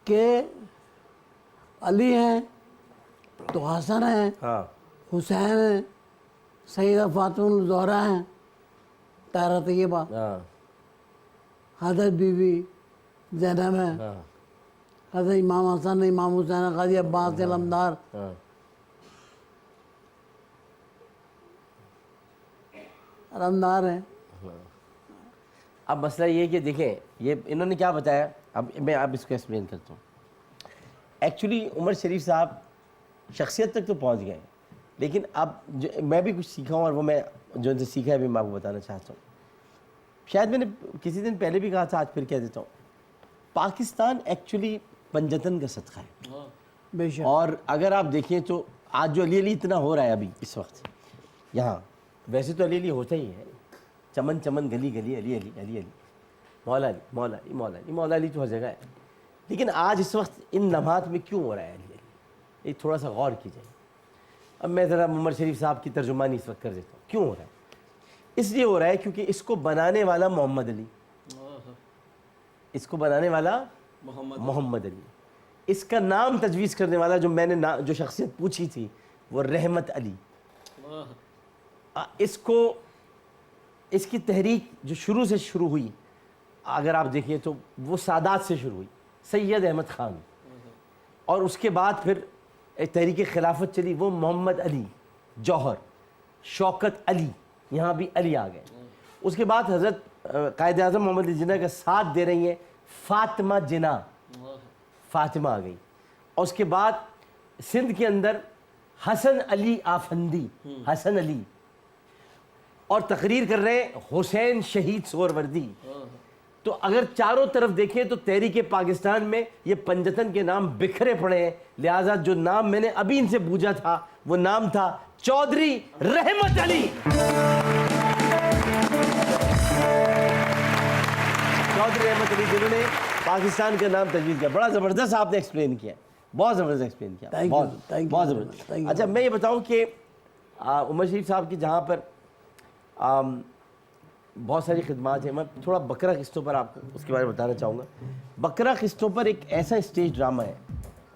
कि अली हैं तो हसन हैं, हाँ, हुसैन हैं, सैयदा फातिमा ज़हरा हैं, तारा तैयबा, हाँ, हज़रत बीबी ज़ैनब हैं, हाँ, हज़रत इमाम हसन, इमाम हुसैन, गाजी अब्बास अलमदार, हाँ, अलमदार हैं। अब मसला ये है कि देखें ये इन्होंने क्या बताया, अब मैं आप इसको एक्सप्लेन करता हूँ। एक्चुअली उमर शरीफ साहब शख्सियत तक तो पहुँच गए, लेकिन अब जो मैं भी कुछ सीखा हूँ और वो मैं जो उनसे सीखा है भी मैं आपको बताना चाहता हूँ। शायद मैंने किसी दिन पहले भी कहा था, आज फिर कह देता हूँ, पाकिस्तान एक्चुअली पंजतन का सदका है। बेशक। और अगर आप देखें तो आज जो अली अली इतना हो रहा है अभी इस वक्त यहाँ, वैसे तो अली अली होता ही है, चमन चमन गली गली अली अली अली अली, मौला अली मौला अली मौला अली मौला अली तो हर जगह है, लेकिन आज इस वक्त इन लम्हात में क्यों हो रहा है अली अली, ये थोड़ा सा गौर कीजिए। अब मैं ज़रा उमर शरीफ साहब की तर्जुमानी इस वक्त कर देता हूँ। क्यों हो रहा है? इसलिए हो रहा है क्योंकि इसको बनाने वाला मोहम्मद अली, इसको बनाने वाला मोहम्मद अली, इसका नाम तजवीज़ करने वाला जो मैंने जो शख्सियत पूछी थी वो रहमत अली। इसको इसकी तहरीक जो शुरू से शुरू हुई, अगर आप देखिए तो वो सादात से शुरू हुई, सैयद अहमद ख़ान, और उसके बाद फिर एक तहरीक खिलाफत चली, वो मोहम्मद अली जौहर, शौकत अली, यहाँ भी अली आ गए। उसके बाद हज़रत कायद आज़म मोहम्मद अली जिन्ना का साथ दे रही हैं फातिमा जिन्ना, फातिमा आ गई। और उसके बाद सिंध के अंदर हसन अली आफंदी, हसन अली, और तकरीर कर रहे हैं हुसैन शहीद सोहरवर्दी। तो अगर चारों तरफ देखें तो तहरीक पाकिस्तान में ये पंजतन के नाम बिखरे पड़े हैं। लिहाजा जो नाम मैंने अभी इनसे पूछा था वो नाम था चौधरी रहमत अली। चौधरी रहमत अली जिन्होंने पाकिस्तान का नाम तजवीज़ किया। बड़ा ज़बरदस्त आपने एक्सप्लेन किया, बहुत ज़बरदस्त एक्सप्लेन किया, बहुत ज़बरदस्त। अच्छा मैं ये बताऊँ कि उमर शरीफ साहब की जहाँ पर बहुत सारी खिदमात हैं, मैं थोड़ा बकरा किस्तों पर आपको उसके बारे में बताना चाहूँगा। बकरा किस्तों पर एक ऐसा स्टेज ड्रामा है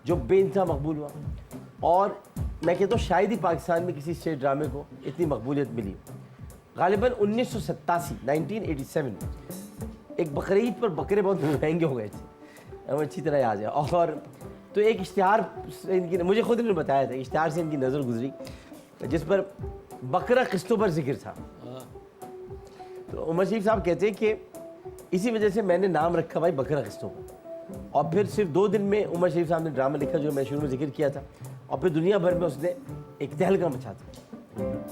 जो बेइंतहा मकबूल हुआ, और मैं कहता हूँ शायद ही पाकिस्तान में किसी स्टेज ड्रामे को इतनी मकबूलियत मिली। गालिबन 1987 एक बकरीद पर बकरे बहुत महंगे हो गए थे, हमें अच्छी तरह याद है। और तो एक इश्तिहार इनकी, मुझे खुद इन्होंने बताया था, इश्तिहार से इनकी नज़र गुजरी जिस पर बकरा किस्तों पर जिक्र था। तो उमर शरीफ साहब कहते हैं कि इसी वजह से मैंने नाम रखा भाई बकरा किस्तों को। और फिर सिर्फ 2 दिन में उमर शरीफ साहब ने ड्रामा लिखा जो मैं शुरू में जिक्र किया था, और फिर दुनिया भर में उसने एक तहलका मचा था।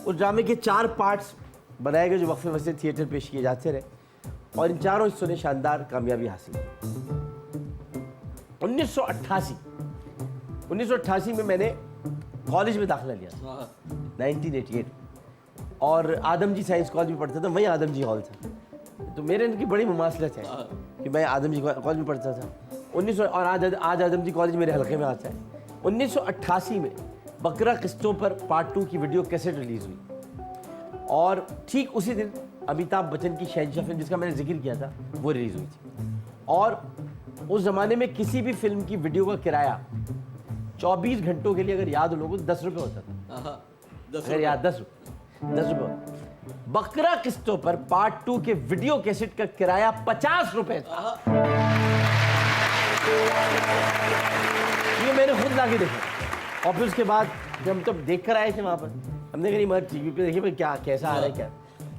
उस ड्रामे के 4 पार्ट्स बनाए गए जो वक्फे वक्फे थिएटर पेश किए जाते रहे, और इन चारों हिस्सों ने शानदार कामयाबी हासिल की। 1988 में मैंने कॉलेज में दाखिला लिया था, 1988, और आदम जी साइंस कॉलेज में पढ़ता था, वहीं आदम जी हॉल था। तो मेरे इनकी बड़ी मुमासलत है कि मैं आदम जी कॉलेज में पढ़ता था। 1900 और आज आदम जी कॉलेज मेरे हल्के में आता है। 1988 में बकरा किस्तों पर पार्ट 2 की वीडियो कैसेट रिलीज़ हुई, और ठीक उसी दिन अमिताभ बच्चन की शहंशाह फिल्म जिसका मैंने जिक्र किया था वो रिलीज़ हुई थी। और उस ज़माने में किसी भी फिल्म की वीडियो का किराया 24 घंटों के लिए अगर याद हो लोगों को 10 रुपये होता था। 10 रुपये। बकरा किस्तों पर पार्ट 2 के वीडियो कैसेट का किराया 50 रुपये था। ये मैंने खुद लाके देखा, और फिर उसके बाद जब हम तब देख कर आए थे वहाँ पर, हमने कहीं मगर टीवी पे देखिए भाई क्या कैसा आ रहा है क्या।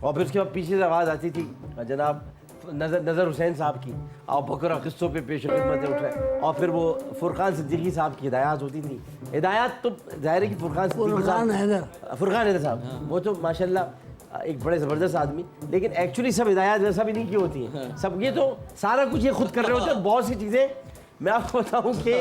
और फिर उसके बाद पीछे से आवाज़ आती थी जनाब नज़र हुसैन साहब की, और बकरा किस्तों पे पेश खिदमतें उठ रहे, और फिर वो फुरकान सिद्दीकी साहब की हिदायत होती थी। हिदायत तो ज़ाहिर है कि फुरकान हैदर साहब वो तो माशाल्लाह एक बड़े ज़बरदस्त आदमी, लेकिन एक्चुअली सब हिदायत वैसा भी नहीं की होती हैं। सब ये तो सारा कुछ ये खुद कर रहे होते हैं। बहुत सी चीज़ें मैं आपको बताऊं कि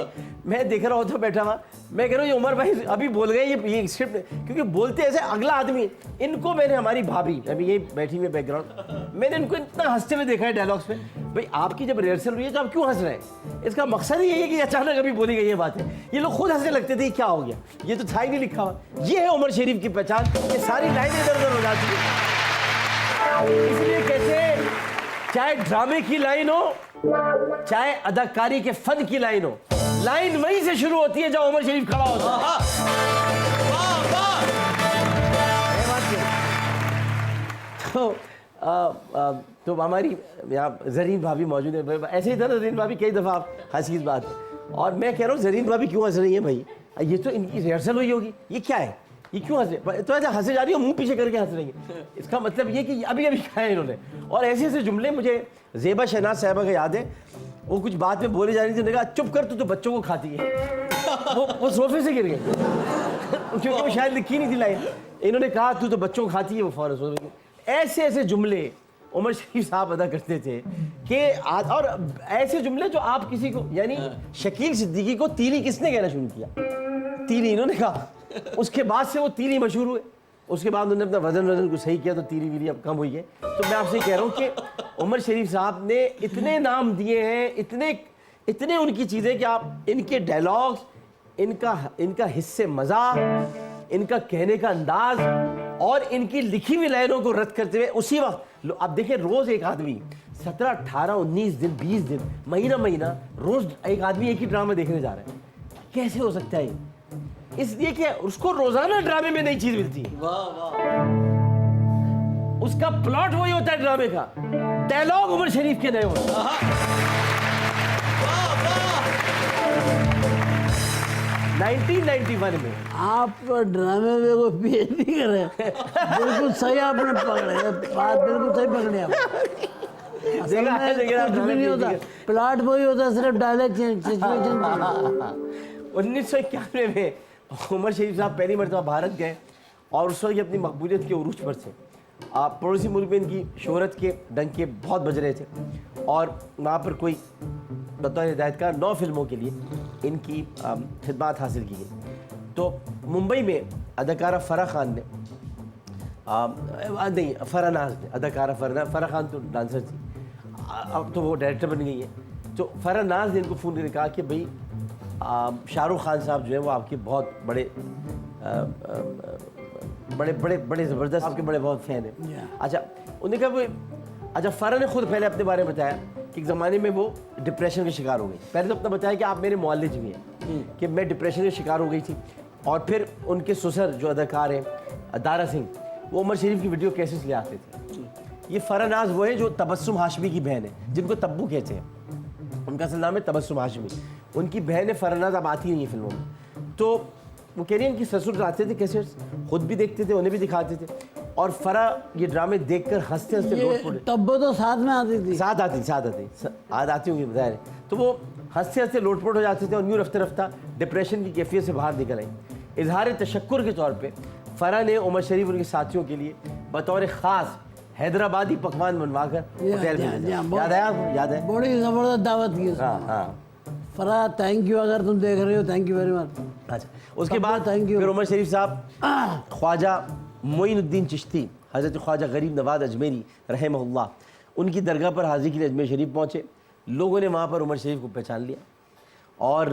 मैं देख रहा होता बैठा हुआ, मैं कह रहा हूँ ये उमर भाई अभी बोल गए ये स्क्रिप्ट, क्योंकि बोलते ऐसे अगला आदमी। इनको मैंने, हमारी भाभी अभी ये बैठी हुई बैकग्राउंड, मैंने इनको इतना हंसते हुए देखा है डायलॉग्स में। भाई आपकी जब रिहर्सल हुई है तो आप क्यों हंस रहे हैं? इसका मकसद ही यही है कि अचानक अभी बोली गई ये बात है। ये लोग खुद हंसने लगते थे क्या हो गया, ये तो था ही नहीं लिखा हुआ। ये है उमर शरीफ की पहचान, ये सारी लाइनें इधर उधर हो जाती है। इसलिए कहते हैं चाहे ड्रामे की लाइन हो चाहे अदाकारी के फन की लाइन हो, लाइन वहीं से शुरू होती है जहां उमर शरीफ खड़ा होता है। तो हमारी यहाँ जरीन भाभी मौजूद है। ऐसे ही था ना जरीन भाभी, कई दफ़ा हंसी इस बात है। और मैं कह रहा हूँ जरीन भाभी क्यों हंस रही है भाई, ये तो इनकी रिहर्सल हुई होगी, ये क्या है, ये क्यों हंस रहे? तो ऐसा हंसे जा रही हो, मुंह पीछे करके हंस रही है। इसका मतलब ये कि अभी अभी कहा है इन्होंने। और ऐसे ऐसे जुमले मुझे ज़ेबा शहनाज साहिबा का याद है, वो कुछ बात में बोले जा रही थी, उन्होंने कहा चुप कर, तू तो बच्चों को खाती है। वो सोफे से गिर गए क्योंकि वो शायद लिखी नहीं थी लाइन। इन्होंने कहा तू तो बच्चों को खाती है, वो फौरन सोफे। ऐसे ऐसे जुमले उमर शरीफ साहब अदा करते थे कि और ऐसे जुमले जो आप किसी को, यानी शकील सिद्दीकी को तीली किसने कहना शुरू किया? तीली इन्होंने कहा। उसके बाद से वो तीली मशहूर हुए। उसके बाद उन्होंने अपना वजन को सही किया तो तीली वीली अब कम हुई है। तो मैं आपसे कह रहा हूँ कि उमर शरीफ साहब ने इतने नाम दिए हैं, इतने उनकी चीज़ें कि आप इनके डायलॉग्स, इनका हिस्से मज़ाक, इनका कहने का अंदाज और इनकी लिखी हुई लाइनों को रद्द करते हुए उसी वक्त आप देखें रोज़ एक आदमी 17, 18, 19 दिन, 20 दिन, महीना रोज़ एक आदमी एक ही ड्रामा देखने जा रहा है। कैसे हो सकता है? इसलिए कि उसको रोजाना ड्रामे में नई चीज मिलती है। उसका प्लॉट वही होता है ड्रामे का, डायलॉग उमर शरीफ के नए होते हैं। 1991 में। आप ड्रामे में कोई पीएचडी कर रहे हैं, बिल्कुल सही आपने पकड़े, बात बिल्कुल सही पकड़े आप। असल देखा है, में देखा कुछ भी नहीं होता, प्लॉट वही होता है, सिर्फ डायलॉग चेंज, सिचुएशन। 1991 में उमर शरीफ साहब पहली मरतबा भारत गए और उस वक्त ये अपनी मकबूलियत के उरूज पर थे। पड़ोसी मुल्क में इनकी शोहरत के डंके बहुत बज रहे थे और वहाँ पर कोई बतौर हिदायतकार 9 फिल्मों के लिए इनकी खिदमत हासिल की गई। तो मुंबई में अदाकारा फ़रा खान ने नहीं फ़रा नाज ने, अदाकारा फ़रा खान तो डांसर थी, अब तो वो डायरेक्टर बन गई है। तो फ़रा नाज ने इनको फ़ोन करके कहा कि भाई शाहरुख खान साहब जो है वो आपके बहुत बड़े बड़े ज़बरदस्त आपके बड़े बहुत फ़ैन हैं। अच्छा, उन्होंने कहा वो अच्छा, फ़रा ने खुद पहले अपने बारे में बताया कि एक ज़माने में वो डिप्रेशन का शिकार हो गई। पहले तो अपना बताया कि आप मेरे मुअल्लिज भी हैं कि मैं डिप्रेशन का शिकार हो गई थी। और फिर उनके ससुर जो अदाकार हैं दारा सिंह, वो उमर शरीफ की वीडियो कैसेट्स ले आते थे। ये फ़रा नाज वो है जो तबस्सुम हाशमी की बहन है, जिनको तब्बू कहते हैं, उनका असल नाम है तबस्सुम हाशमी। उनकी बहन है फ़रा नाज, अब आती नहीं है फिल्मों में। तो वो कह रही हैं कि ससुर लाते थे कैसेट्स, खुद भी देखते थे, उन्हें भी दिखाते थे। और फ़रा ये ड्रामे देखकर हंसते हंसते लोट पड़े। तब्बो तो साथ में आती थी, साथ आती होंगी ज़ाहिर है। तो वो हंसते हंसते लोटपोट हो जाते थे और यूँ रफ्ता रफ्ता डिप्रेशन की कैफियत से बाहर निकल आई। इजहार तशक्कुर के तौर पे फ़रा ने उमर शरीफ उनके साथियों के लिए बतौर ख़ास हैदराबादी पकवान बनवा कर होटल में भेजा। याद है आपको? याद है, बड़ी ज़बरदस्त दावत की। हाँ हाँ। फ़रा थैंक यू, अगर तुम देख रहे हो थैंक यू वेरी मच। अच्छा, उसके बाद फिर उमर शरीफ साहब ख्वाजा मोइनुद्दीन चिश्ती, हज़रत ख्वाजा गरीब नवाज अजमेरी रहमहुल्लाह, उनकी दरगाह पर हाज़िरी के लिए अजमेर शरीफ पहुँचे। लोगों ने वहाँ पर उमर शरीफ को पहचान लिया और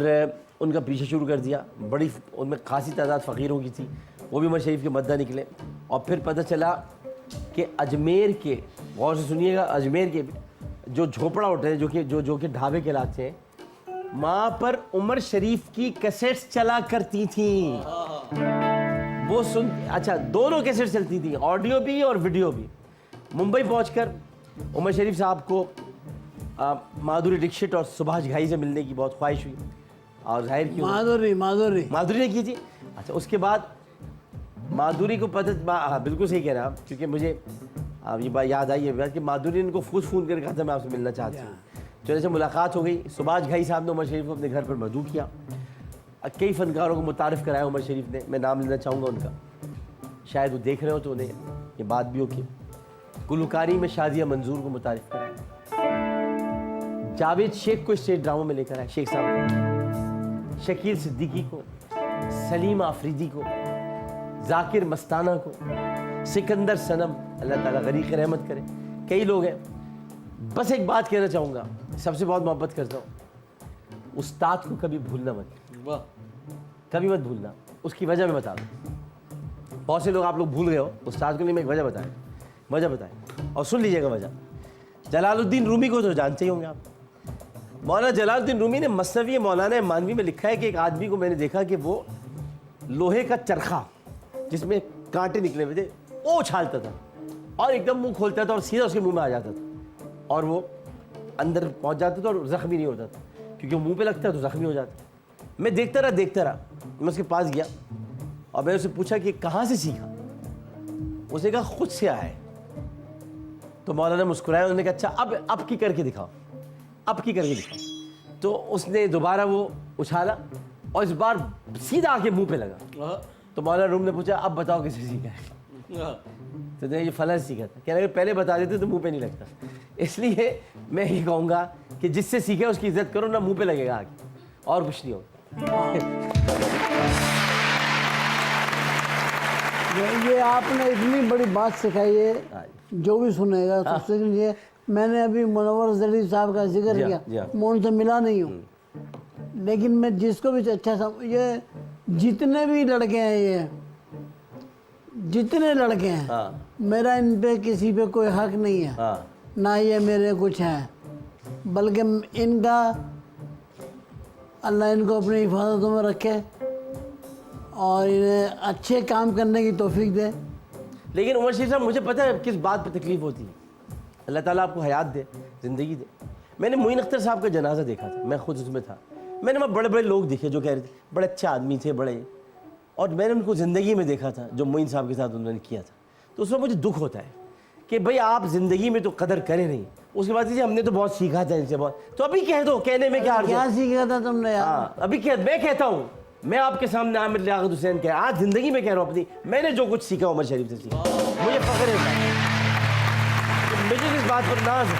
उनका पीछे शुरू कर दिया। बड़ी उनमें खासी तादाद फ़कीरों की थी, वो भी उमर शरीफ के मद्दा निकले। और फिर पता चला कि अजमेर के, गौर से सुनिएगा, अजमेर के जो झोपड़ा होते हैं, जो कि ढाबे कहलाते हैं, वहाँ पर उमर शरीफ की कैसेट्स चला करती थी। वो सुन, अच्छा, दोनों कैसेट चलती थी, ऑडियो भी और वीडियो भी। मुंबई पहुंचकर उमर शरीफ साहब को माधुरी दीक्षित और सुभाष घाई से मिलने की बहुत ख्वाहिश हुई और जाहिर की माधुरी ने की थी। अच्छा, उसके बाद माधुरी को पता, हाँ बिल्कुल सही कह रहे हैं आप, क्योंकि मुझे ये बात याद आई है कि माधुरी ने इनको खुद फ़ोन करके कहा था मैं आपसे मिलना चाहती हूँ। चलो से मुलाकात हो गई। सुभाष घाई साहब ने उमर शरीफ को अपने घर पर मदऊ किया। कई फ़नकारों को मुतारिफ़ कराया उमर शरीफ ने, मैं नाम लेना चाहूँगा उनका, शायद वो देख रहे हो तो उन्हें ये बात भी हो कि गुलकारी में शाजिया मंजूर को मुतारिफ़ कराया, जावेद शेख को स्टेज ड्रामों में लेकर आए, शेख साहब को, शकील सिद्दीकी को, सलीम आफरीदी को, जाकिर मस्ताना को, सिकंदर सनम, अल्लाह ताला गरीक़ रहमत करे, कई लोग हैं। बस एक बात कहना चाहूँगा, सबसे बहुत मोहब्बत करता हूँ, उस्ताद को कभी भूलना मत, कभी मत भूलना। उसकी वजह मैं बता दूँ, बहुत से लोग आप लोग भूल गए हो, उस्ताद को नहीं, मैं एक वजह बताएं और सुन लीजिएगा वजह। जलालुद्दीन रूमी को तो जानते ही होंगे आप। मौलाना जलालुद्दीन रूमी ने मसनवी मौलाना मानवी में लिखा है कि एक आदमी को मैंने देखा कि वो लोहे का चरखा जिसमें कांटे निकले हुए थे वो उछालता था और एकदम मुंह खोलता था और सीधा उसके मुंह में आ जाता था और वो अंदर पहुंच जाता था और ज़ख्मी नहीं होता था, क्योंकि मुंह पे लगता तो ज़ख्मी हो जाता। मैं देखता रहा, मैं उसके पास गया और मैंने उससे पूछा कि कहाँ से सीखा। उसने कहा खुद से आया है। तो मौलाना मुस्कुराया, उन्होंने कहा अच्छा अब की करके दिखाओ, तो उसने दोबारा वो उछाला और इस बार सीधा आके मुंह पे लगा। तो मौलाना रूम ने पूछा अब बताओ कैसे सीखा है। तो ये फला सीखा था। कह रहे पहले बता देते तो मुंह पे नहीं लगता। इसलिए मैं ये कहूँगा कि जिससे सीखे उसकी इज्जत करो, ना मुंह पे लगेगा आगे, और कुछ नहीं होगा। ये आपने इतनी बड़ी बात सिखाई है, जो भी सुनेगा तो सीख लीजिए। मैंने अभी मुनव्वर जलील साहब का जिक्र किया, मैं उनसे मिला नहीं हूँ, लेकिन मैं जिसको भी अच्छा ये जितने भी लड़के हैं, ये जितने लड़के हैं, मेरा इन पे किसी पे कोई हक नहीं है, ना ये मेरे कुछ हैं, बल्कि इनका अल्लाह इनको अपनी हिफाजतों में रखे और इन्हें अच्छे काम करने की तौफीक दे। लेकिन उमर शरीफ साहब, मुझे पता है किस बात पे तकलीफ़ होती है। अल्लाह ताला आपको हयात दे, ज़िंदगी दे। मैंने मोइन अख्तर साहब का जनाजा देखा था, मैं खुद उसमें था। मैंने वहाँ बड़े बड़े लोग देखे जो कह रहे थे बड़े अच्छे आदमी थे बड़े, और मैंने उनको ज़िंदगी में देखा था जो मोइन साहब के साथ उन्होंने किया था। तो उसमें मुझे दुख होता है कि भाई आप ज़िंदगी में तो कदर करें नहीं, उसके बाद दीजिए हमने तो बहुत सीखा था इनसे बहुत, तो अभी कह दो, कहने में क्या हर्ज है? क्या सीखा था तुमने यार? हाँ अभी मैं कहता हूँ, मैं आपके सामने आमिर लियाकत हुसैन कह आज ज़िंदगी में कह रहा हूँ अपनी, मैंने जो कुछ सीखा उमर शरीफ से सीखा, मुझे फ़ख्र है। तो मुझे इस बात पर नाज है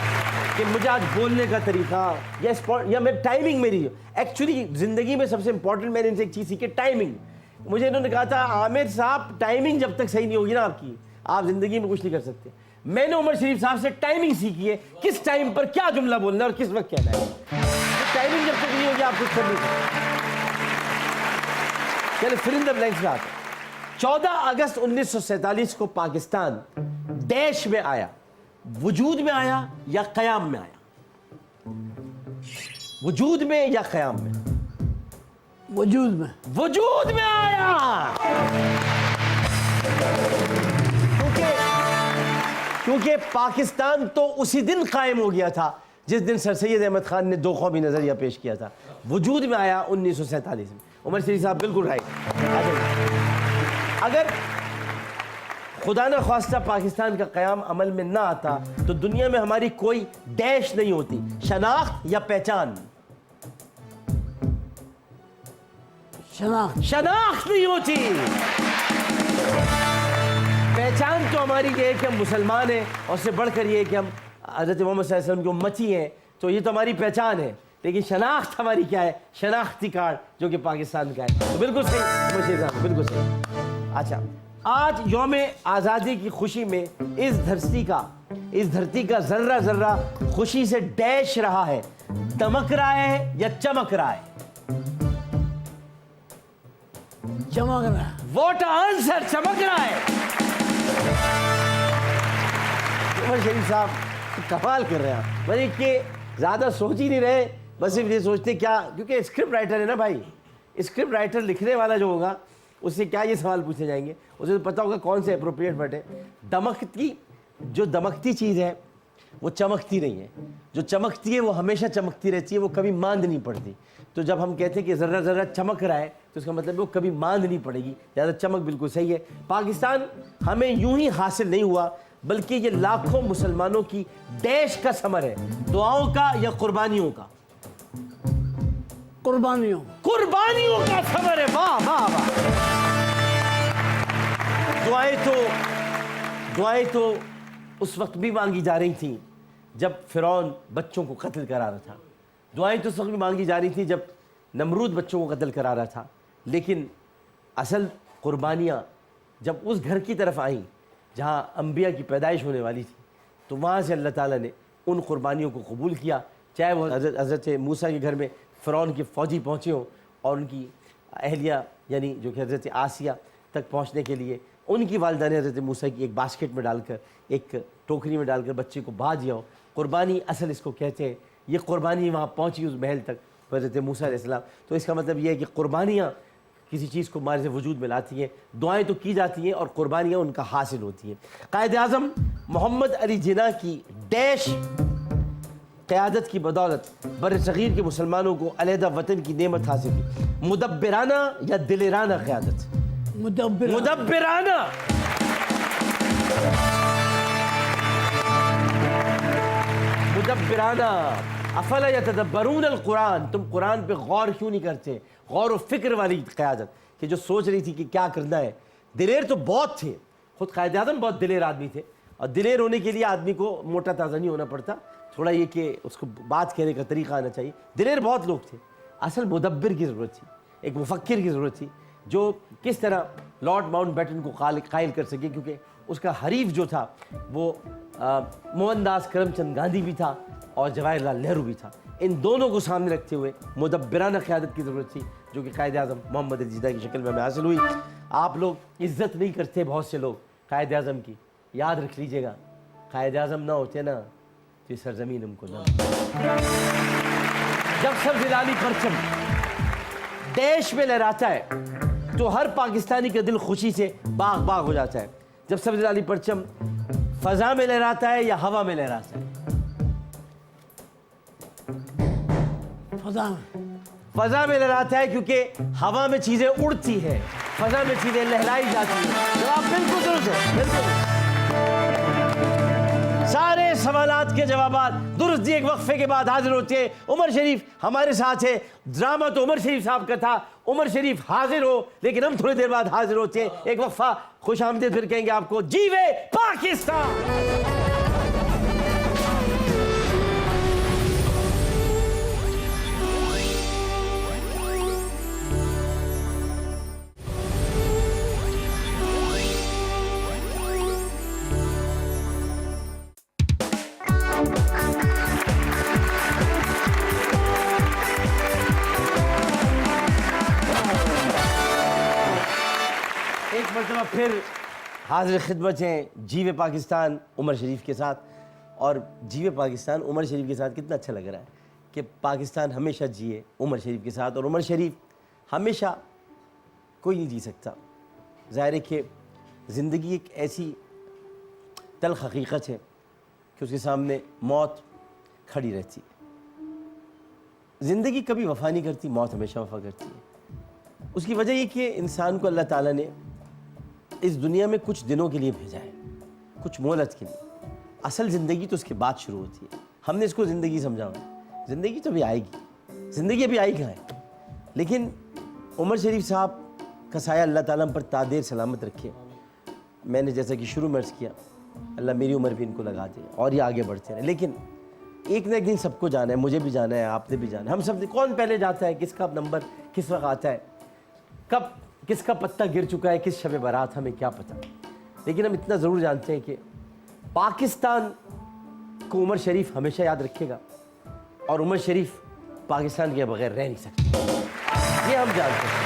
कि मुझे आज बोलने का तरीका या मैं टाइमिंग मेरी एक्चुअली ज़िंदगी में सबसे इंपॉर्टेंट मैंने इनसे एक चीज़ सीखी, टाइमिंग। मुझे इन्होंने कहा था आमिर साहब टाइमिंग जब तक सही नहीं होगी ना आपकी, आप ज़िंदगी में कुछ नहीं कर सकते। मैंने उमर शरीफ साहब से टाइमिंग सीखी है, किस टाइम पर क्या जुमला बोलना है और किस वक्त कहना है। टाइमिंग जब तक नहीं होगी आप कुछ कर नहीं सकते। चलिए फिर इन द ब्लैंक्स में आते हैं। 14 अगस्त 1947 को पाकिस्तान डैश में आया, वजूद में आया या क़याम में आया? वजूद में या क़याम में? वजूद में। वजूद में आया। क्योंकि पाकिस्तान तो उसी दिन कायम हो गया था जिस दिन सर सैयद अहमद खान ने दो कौमी नजरिया पेश किया था। वजूद में आया 1947 में। उमर शरीफ साहब बिल्कुल राइट। अगर खुदा न ख्वास्ता पाकिस्तान का क़याम अमल में ना आता तो दुनिया में हमारी कोई डैश नहीं होती, शनाख्त या पहचान? शनाख्त नहीं होती। पहचान तो हमारी ये है कि हम मुसलमान हैं, और उससे बढ़कर ये है कि हम हज़रत मोहम्मद सल्लल्लाहु अलैहि वसल्लम की उम्मती हैं, तो ये तो हमारी पहचान है। लेकिन शनाख्त हमारी क्या है? शनाख्ती कार्ड जो कि पाकिस्तान का है। तो बिल्कुल सही मुशीर साहब, बिल्कुल सही। अच्छा, आज यौम आज़ादी की खुशी में इस धरती का जर्रा जर्रा खुशी से डैश रहा है, दमक रहा है या चमक रहा है? चमक रहा है। वोट आंसर, चमक रहा है। उमर शरीफ साहब कमाल कर रहे हैं, मतलब कि ज़्यादा सोच ही नहीं रहे, बस सिर्फ ये सोचते क्या, क्योंकि स्क्रिप्ट राइटर है ना भाई, स्क्रिप्ट राइटर लिखने वाला जो होगा उससे क्या ये सवाल पूछे जाएंगे, उसे तो पता होगा कौन से अप्रोप्रिएट वर्ड है। जो दमकती चीज़ है वो चमकती नहीं है, जो चमकती है वो हमेशा चमकती रहती है, वो कभी मांद नहीं पड़ती। तो जब हम कहते हैं कि ज़र्रा ज़र्रा चमक रहा है तो इसका मतलब वो कभी मांद नहीं पड़ेगी, ज़्यादा चमक बिल्कुल सही है। पाकिस्तान हमें यूं ही हासिल नहीं हुआ, बल्कि ये लाखों मुसलमानों की डैश का समर है, दुआओं का या कुर्बानियों का? कुर्बानियों का समर है। वाह वाह वाह। दुआएं तो उस वक्त भी मांगी जा रही थी जब फिरौन बच्चों को कत्ल करा रहा था, दुआएं तो उस वक्त भी मांगी जा रही थी जब नमरूद बच्चों को कत्ल करा रहा था, लेकिन असल कुर्बानियाँ जब उस घर की तरफ आईं जहाँ अंबिया की पैदाइश होने वाली थी, तो वहाँ से अल्लाह ताला ने उन कुर्बानियों को कबूल किया। चाहे वो हज़रत मूसा के घर में फ़िरौन के फ़ौजी पहुँचे हों और उनकी अहलिया यानी जो कि हज़रत आसिया तक पहुँचने के लिए उनकी वालिदा ने हज़रत मूसा की एक बास्केट में डालकर, एक टोकरी में डालकर बच्चे को बहा दिया हो। कुर्बानी असल इसको कहते हैं। ये कुर्बानी वहाँ पहुँची उस महल तक हज़रत मूसा अलैहिस्सलाम। तो इसका मतलब ये है कि कुर्बानियाँ किसी चीज़ को मारे से वजूद में लाती हैं, दुआएं तो की जाती हैं और कुर्बानियाँ उनका हासिल होती हैं। कायद-ए-आज़म मोहम्मद अली जिन्ना की डैश क़यादत की बदौलत बर-ए-सग़ीर के मुसलमानों को अलहदा वतन की नेमत हासिल की। मुदब्बिराना या दिलेराना क़यादत? मुदब्बिराना। मुदब्बिराना। अफला यतदब्बरून अल-कुरान, तुम कुरान पे गौर क्यों नहीं करते? गौर व फिक्र वाली क़यादत कि जो सोच रही थी कि क्या करना है। दिलेर तो बहुत थे, खुद कायद-ए-आज़म बहुत दिलेर आदमी थे, और दिलेर होने के लिए आदमी को मोटा ताज़ा नहीं होना पड़ता, थोड़ा ये कि उसको बात कहने का तरीका आना चाहिए। दिलेर बहुत लोग थे, असल मुदब्बिर की ज़रूरत थी, एक मुफक्किर की ज़रूरत थी जो किस तरह लॉर्ड माउंटबेटन को कायल कर सके, क्योंकि उसका हरीफ जो था वो मोहनदास करमचंद गांधी भी था और जवाहरलाल नेहरू भी था। इन दोनों को सामने रखते हुए मुदब्बिराना क़यादत की ज़रूरत थी, जो कि कायद-ए-आज़म मोहम्मद अली जिन्ना की शक्ल में हमें हासिल हुई। आप लोग इज़्ज़त नहीं करते बहुत से लोग कायद-ए-आज़म की, याद रख लीजिएगा, कायद-ए-आज़म ना होते ना तो ये सरजमीन हमको ना। जब सब हिलाली परचम देश में लहराता है तो हर पाकिस्तानी का दिल खुशी से बाग बाग हो जाता है। जब सब हिलाली परचम फ़ज़ा में लहराता है या हवा में लहराता है? फजा में लहराता है क्योंकि हवा में चीजें उड़ती है, फजा में चीजें लहराई जाती हैं। जवाब बिल्कुल दुरुस्त है, बिल्कुल। सारे सवालात के जवाबात दुरुस्त दिए। एक वक्फे के बाद हाजिर होते हैं उमर शरीफ हमारे साथ है। ड्रामा तो उमर शरीफ साहब का था, उमर शरीफ हाजिर हो, लेकिन हम थोड़ी देर बाद हाजिर होते हैं। एक वक्फा, खुश आमदीद फिर कहेंगे आपको। जीवे पाकिस्तान। एक मरतबा फिर हाजिर खिदमत हैं जीवे पाकिस्तान उमर शरीफ के साथ। और जीवे पाकिस्तान उमर शरीफ के साथ कितना अच्छा लग रहा है कि पाकिस्तान हमेशा जिए उमर शरीफ के साथ, और उमर शरीफ हमेशा कोई नहीं जी सकता। ज़ाहिर है कि ज़िंदगी एक ऐसी तल्ख़ हकीकत है कि उसके सामने मौत खड़ी रहती है। ज़िंदगी कभी वफ़ा नहीं करती, मौत हमेशा वफ़ा करती है। उसकी वजह ये कि इंसान को अल्लाह ताला ने इस दुनिया में कुछ दिनों के लिए भेजा है, कुछ मोहलत के लिए। असल ज़िंदगी तो उसके बाद शुरू होती है। हमने इसको ज़िंदगी समझा हुआ, ज़िंदगी तो अभी आएगी, ज़िंदगी अभी आई कहाँ है। लेकिन उमर शरीफ साहब का साया अल्लाह ताला हम पर तादेर सलामत रखे। मैंने जैसा कि शुरू में अर्ज़ किया, अल्लाह मेरी उम्र भी इनको लगा दे और ये आगे बढ़ते रहें। लेकिन एक न एक दिन सबको जाना है, मुझे भी जाना है, आपने भी जाना है, हम सब। कौन पहले जाता है, किसका नंबर किस वक्त आता है, कब किसका पत्ता गिर चुका है, किस शब बारात, हमें क्या पता। लेकिन हम इतना ज़रूर जानते हैं कि पाकिस्तान को उमर शरीफ हमेशा याद रखेगा और उमर शरीफ पाकिस्तान के बगैर रह नहीं सकते, ये हम जानते हैं।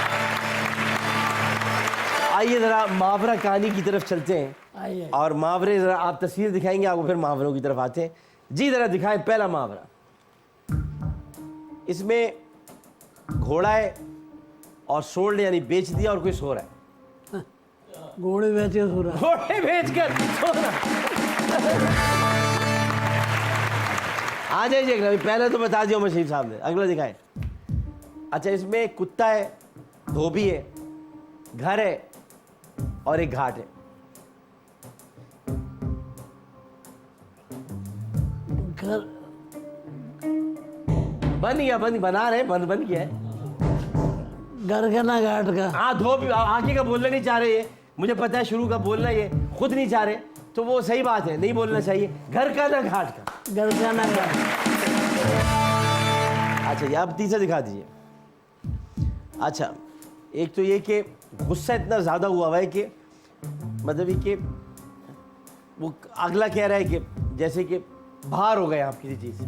आइए ज़रा मुहावरा कहानी की तरफ चलते हैं। आइए। और मुहावरे ज़रा आप तस्वीर दिखाएंगे आपको, फिर मुहावरों की तरफ आते हैं। जी ज़रा दिखाएं पहला मुहावरा। इसमें घोड़ा है और सोल्ड यानी बेच दिया और कोई सो रहा है। घोड़े बेच के सो रहा है। घोड़े बेचकर सो रहा है। आ जाइए अगला, पहले तो बता दिया उमर शरीफ साहब ने, अगला दिखाएं। अच्छा, इसमें एक कुत्ता है, धोबी है, घर है और एक घाट है। घर बन गया, बना रहे, बन गया है। घर का ना घाट का। हाँ, धोबी आगे का बोलना नहीं चाह रहे ये, मुझे पता है शुरू का बोलना ये खुद नहीं चाह रहे, तो वो सही बात है, नहीं बोलना चाहिए। घर का ना घाट का। घर का ना घाट। अच्छा, ये आप तीसरा दिखा दीजिए। अच्छा, एक तो ये कि गुस्सा इतना ज़्यादा हुआ है कि मतलब ये कि वो अगला कह रहा है कि जैसे कि बाहर हो गए आप किसी चीज़ से।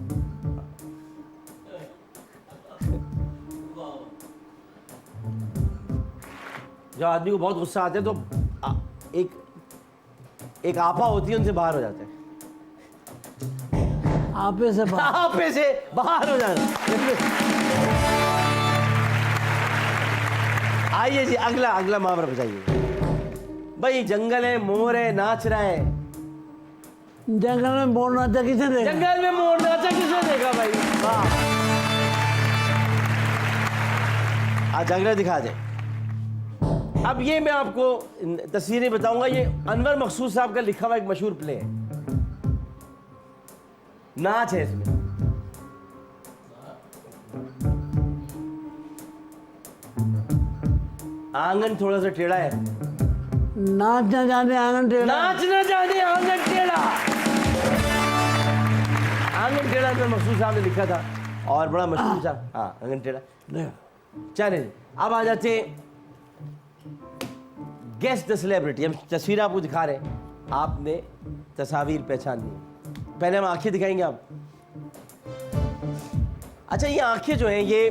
जब आदमी को बहुत गुस्सा आता है तो एक आपा होती है, उनसे बाहर हो जाते हैं। आपे से बाहर। आपे से बाहर हो जाना। आइए जी, अगला मुहावरा बताइए। भाई जंगल है, मोर है, नाच रहा है। जंगल में मोर नाचा किसे देखा? जंगल में मोर नाचा किसे देखा भाई? वाह। आज अगला दिखा दे। अब ये मैं आपको तस्वीरें बताऊंगा। ये अनवर मखसूद साहब का लिखा हुआ एक मशहूर प्ले है, नाच है इसमें। आंगन थोड़ा सा टेढ़ा है, नाच ना जाने आंगन टेढ़ा। नाच ना जाने आंगन टेढ़ा। आंगन टेढ़ा अनवर मखसूद साहब ने लिखा था और बड़ा मशहूर था। हाँ, आंगन टेढ़ा। चले अब आ जाते गेस द सेलिब्रिटी। हम तस्वीर आपको दिखा रहे हैं, आपने तस्वीर पहचान ली। पहले हम आंखें दिखाएंगे आप। अच्छा, ये आंखें जो हैं ये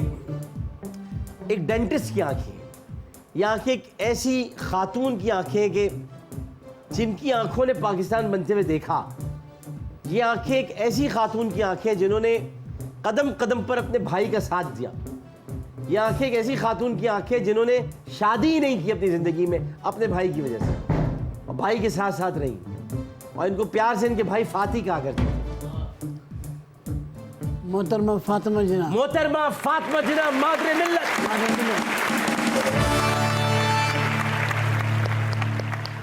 एक डेंटिस्ट की आंखें हैं। ये आंखें एक ऐसी खातून की आंखें हैं कि जिनकी आंखों ने पाकिस्तान बनते हुए देखा। ये आंखें एक ऐसी खातून की आंखें हैं जिन्होंने कदम कदम पर अपने भाई का साथ दिया। ये आंखें एक ऐसी खातून की आंखें जिन्होंने शादी ही नहीं की अपनी ज़िंदगी में अपने भाई की वजह से, और भाई के साथ साथ रही, और इनको प्यार से इनके भाई फाती कहा करते थे। मोहतरमा फातिमा जिना। मोहतरमा फातिमा जिना मादरे मिल्लत।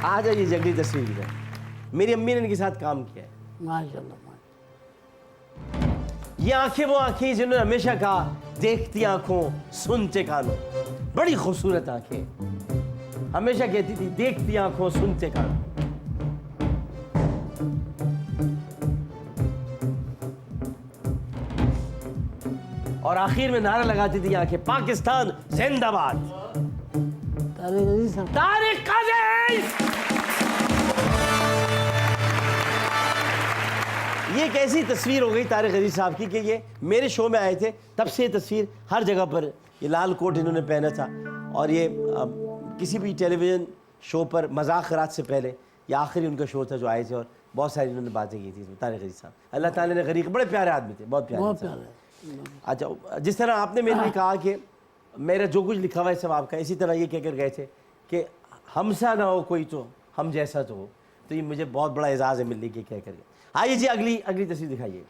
आ जाइए जगली तस्वीर की तरफ। मेरी अम्मी ने इनके साथ काम किया है। माशाल्लाह। ये आंखें वो आंखें जिन्होंने हमेशा कहा देखती आंखों सुनते कानों। बड़ी खूबसूरत आंखें, हमेशा कहती थी देखती आंखों सुनते कानों। और आखिर में नारा लगाती थी आंखें पाकिस्तान जिंदाबाद। तारिक अजीज साहब। तारिक अजीज। ये एक ऐसी तस्वीर हो गई तारिक अजीज साहब की कि ये मेरे शो में आए थे, तब से ये तस्वीर हर जगह पर, ये लाल कोट इन्होंने पहना था और ये किसी भी टेलीविज़न शो पर मजाक रात से पहले ये आखिरी उनका शो था जो आए थे और बहुत सारी इन्होंने बातें की थी तारिक अजीज साहब। अल्लाह ताला ने गरीब, बड़े प्यारे आदमी थे, बहुत प्यारे। अच्छा, जिस तरह आपने मेरे लिए कहा कि मेरा जो कुछ लिखा हुआ है सब आपका, इसी तरह ये कहकर गए थे कि हमसा ना हो कोई तो हम जैसा तो हो, तो ये मुझे बहुत बड़ा एजाज़ है मिलने के कह करके। आइए जी अगली तस्वीर दिखाइए।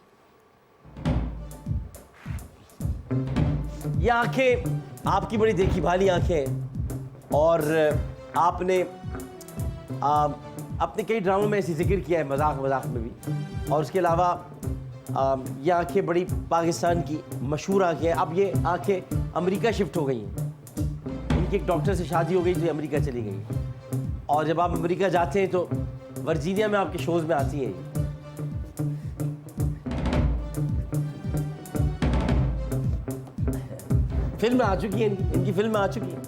ये आंखें आपकी बड़ी देखी भाली आंखें और आपने अपने कई ड्रामों में ऐसी जिक्र किया है, मजाक में भी। और उसके अलावा ये आंखें बड़ी पाकिस्तान की मशहूर आंखें हैं। अब ये आंखें अमेरिका शिफ्ट हो गई हैं, इनकी एक डॉक्टर से शादी हो गई तो अमेरिका चली गई। और जब आप अमेरिका जाते हैं तो वर्जीनिया में आपके शोज़ में आती हैं। फिल्म में आ चुकी है, इनकी फिल्म में आ चुकी है।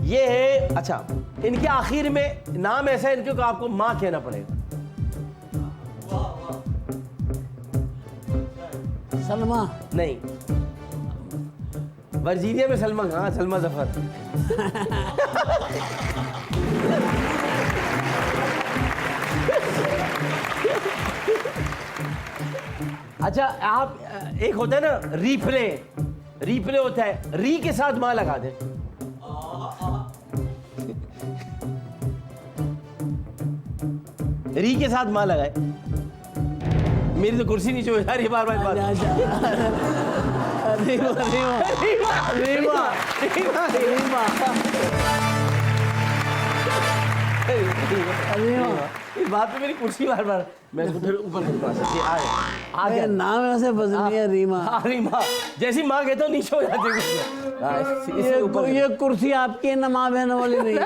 ये है, अच्छा, इनके आखिर में नाम ऐसा है इनके को आपको माँ कहना पड़ेगा। सलमा नहीं, वर्जीनिया में सलमा कहाँ, सलमा जफर। अच्छा, आप एक होता है ना रीप्ले होता है, री के साथ माँ लगा दे। री के साथ माँ लगाए। मेरी तो कुर्सी नीचे हो जा रही है बार बार। इस बात पे मेरी कुर्सी बार बार मैं इसको फिर ऊपर आ गया। नाम ऐसे बदली है रीमा। रीमा जैसी माँ कहता हूँ नीचे हो जाती है। ये कुर्सी आपकी है ना, माँ बहन वाली नहीं है।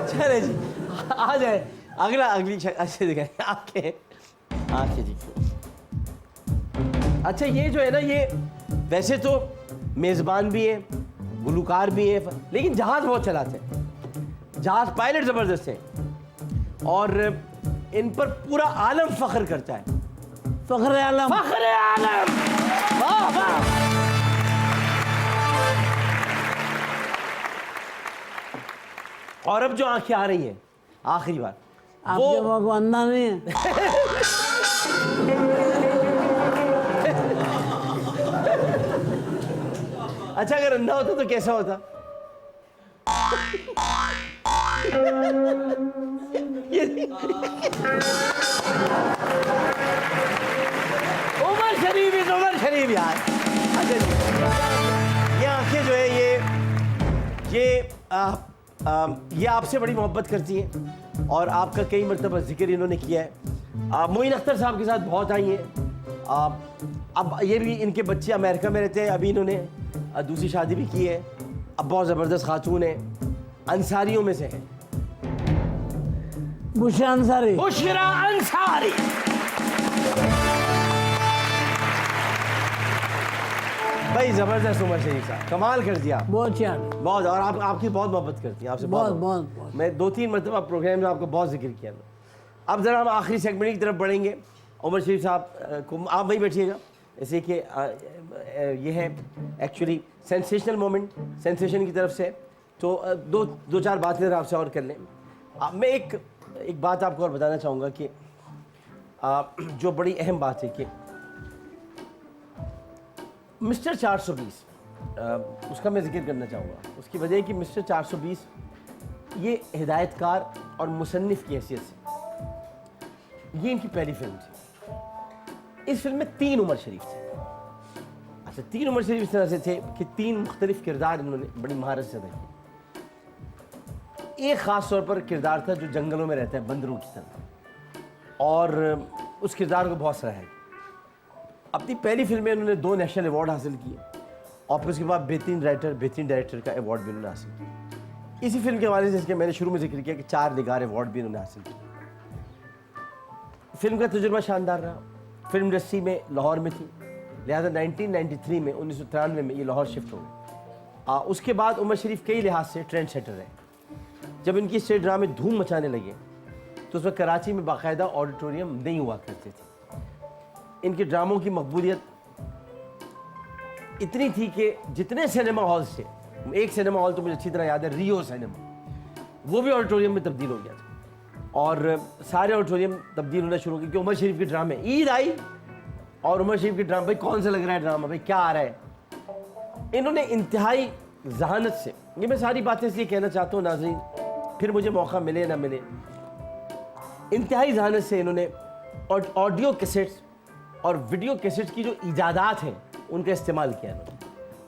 चले जी, आ जाए अगली अच्छे दिखाए आपके जी। अच्छा, ये जो है ना, ये वैसे तो मेज़बान भी है, गुलकार भी है, लेकिन जहाज बहुत चलाते हैं, जहाज पायलट जबरदस्त है और इन पर पूरा आलम फख्र करता है। फख्र आलम। वाह वाह। और अब जो आंखें आ रही हैं आखिरी बार, आपके माँ को अंधा नहीं है। अच्छा, अगर अंधा होता तो कैसा होता? उमर शरीफ यार। अच्छा, ये आंखें जो है ये आपसे बड़ी मोहब्बत करती हैं और आपका कई मरतबा जिक्र इन्होंने किया है। मोइन अख्तर साहब के साथ बहुत आई हैं। अब ये भी, इनके बच्चे अमेरिका में रहते हैं, अभी इन्होंने दूसरी शादी भी की है। अब बहुत ज़बरदस्त खातून है, अंसारियों में से है, बुशरा अंसारी। भाई ज़बरदस्त। उमर शरीफ साहब कमाल कर दिया, बहुत यार, बहुत। और आपकी बहुत मोहब्बत करती हैं, आपसे बहुत। मैं 2-3 मरतबा प्रोग्राम में आपका बहुत जिक्र किया। अब ज़रा हम आखिरी सेगमेंट की तरफ बढ़ेंगे। उमर शरीफ साहब को आप वहीं बैठिएगा, ऐसे कि ये है एक्चुअली सेंसेशनल मोमेंट, सेंसेशन की तरफ से। तो दो चार बातें आपसे और कर लें। मैं एक बात आपको और बताना चाहूँगा कि जो बड़ी अहम बात है कि मिस्टर 420 उसका मैं जिक्र करना चाहूँगा। उसकी वजह है कि मिस्टर 420 ये हिदायतकार और मुसन्निफ़ की हैसियत से ये इनकी पहली फिल्म थी। इस फिल्म में 3 उमर शरीफ थे। अच्छा, 3 उमर शरीफ इस तरह से थे कि 3 मुख्तलिफ किरदार इन्होंने बड़ी महारत से अदा किए। एक ख़ास तौर पर किरदार था जो जंगलों में रहता है बंदरों की तरह, और उस किरदार को बहुत सराहा गया। अपनी पहली फिल्म में उन्होंने 2 नेशनल अवार्ड हासिल किए और फिर उसके बाद बेहतरीन राइटर, बेहतरीन डायरेक्टर का अवार्ड भी उन्होंने हासिल किया। इसी फिल्म के हवाले से, इसके मैंने शुरू में जिक्र किया कि 4 निगार अवार्ड भी उन्होंने हासिल किए। फिल्म का तजुर्बा शानदार रहा। फिल्म इंडस्ट्री में लाहौर में थी, लिहाजा 1993 में 1993 में ये लाहौर शिफ्ट हो गए। उसके बाद उमर शरीफ कई लिहाज से ट्रेंड सेटर रहे। जब इनकी स्टेज ड्रामे धूम मचाने लगे तो उस वक्त कराची में बाकायदा ऑडिटोरियम नहीं हुआ करते थे। इनके ड्रामों की मकबूलियत इतनी थी कि जितने सिनेमा हॉल्स थे, एक सिनेमा हॉल तो मुझे अच्छी तरह याद है, रियो सिनेमा, वो भी ऑडिटोरियम में तब्दील हो गया था और सारे ऑडिटोरियम तब्दील होना शुरू हो गए। क्योंकि उमर शरीफ के ड्रामे, ईद आई और उमर शरीफ के ड्रामा, भाई कौन सा लग रहा है ड्रामा, भाई क्या आ रहा है। इन्होंने इंतहाई जहानत से, ये मैं सारी बातें इसलिए कहना चाहता हूँ नाज़रीन, फिर मुझे मौका मिले ना मिले, इंतहाई जहानत से इन्होंने ऑडियो कैसेट्स और वीडियो कैसेट्स की जो इजादात हैं उनका इस्तेमाल किया। इन्होंने,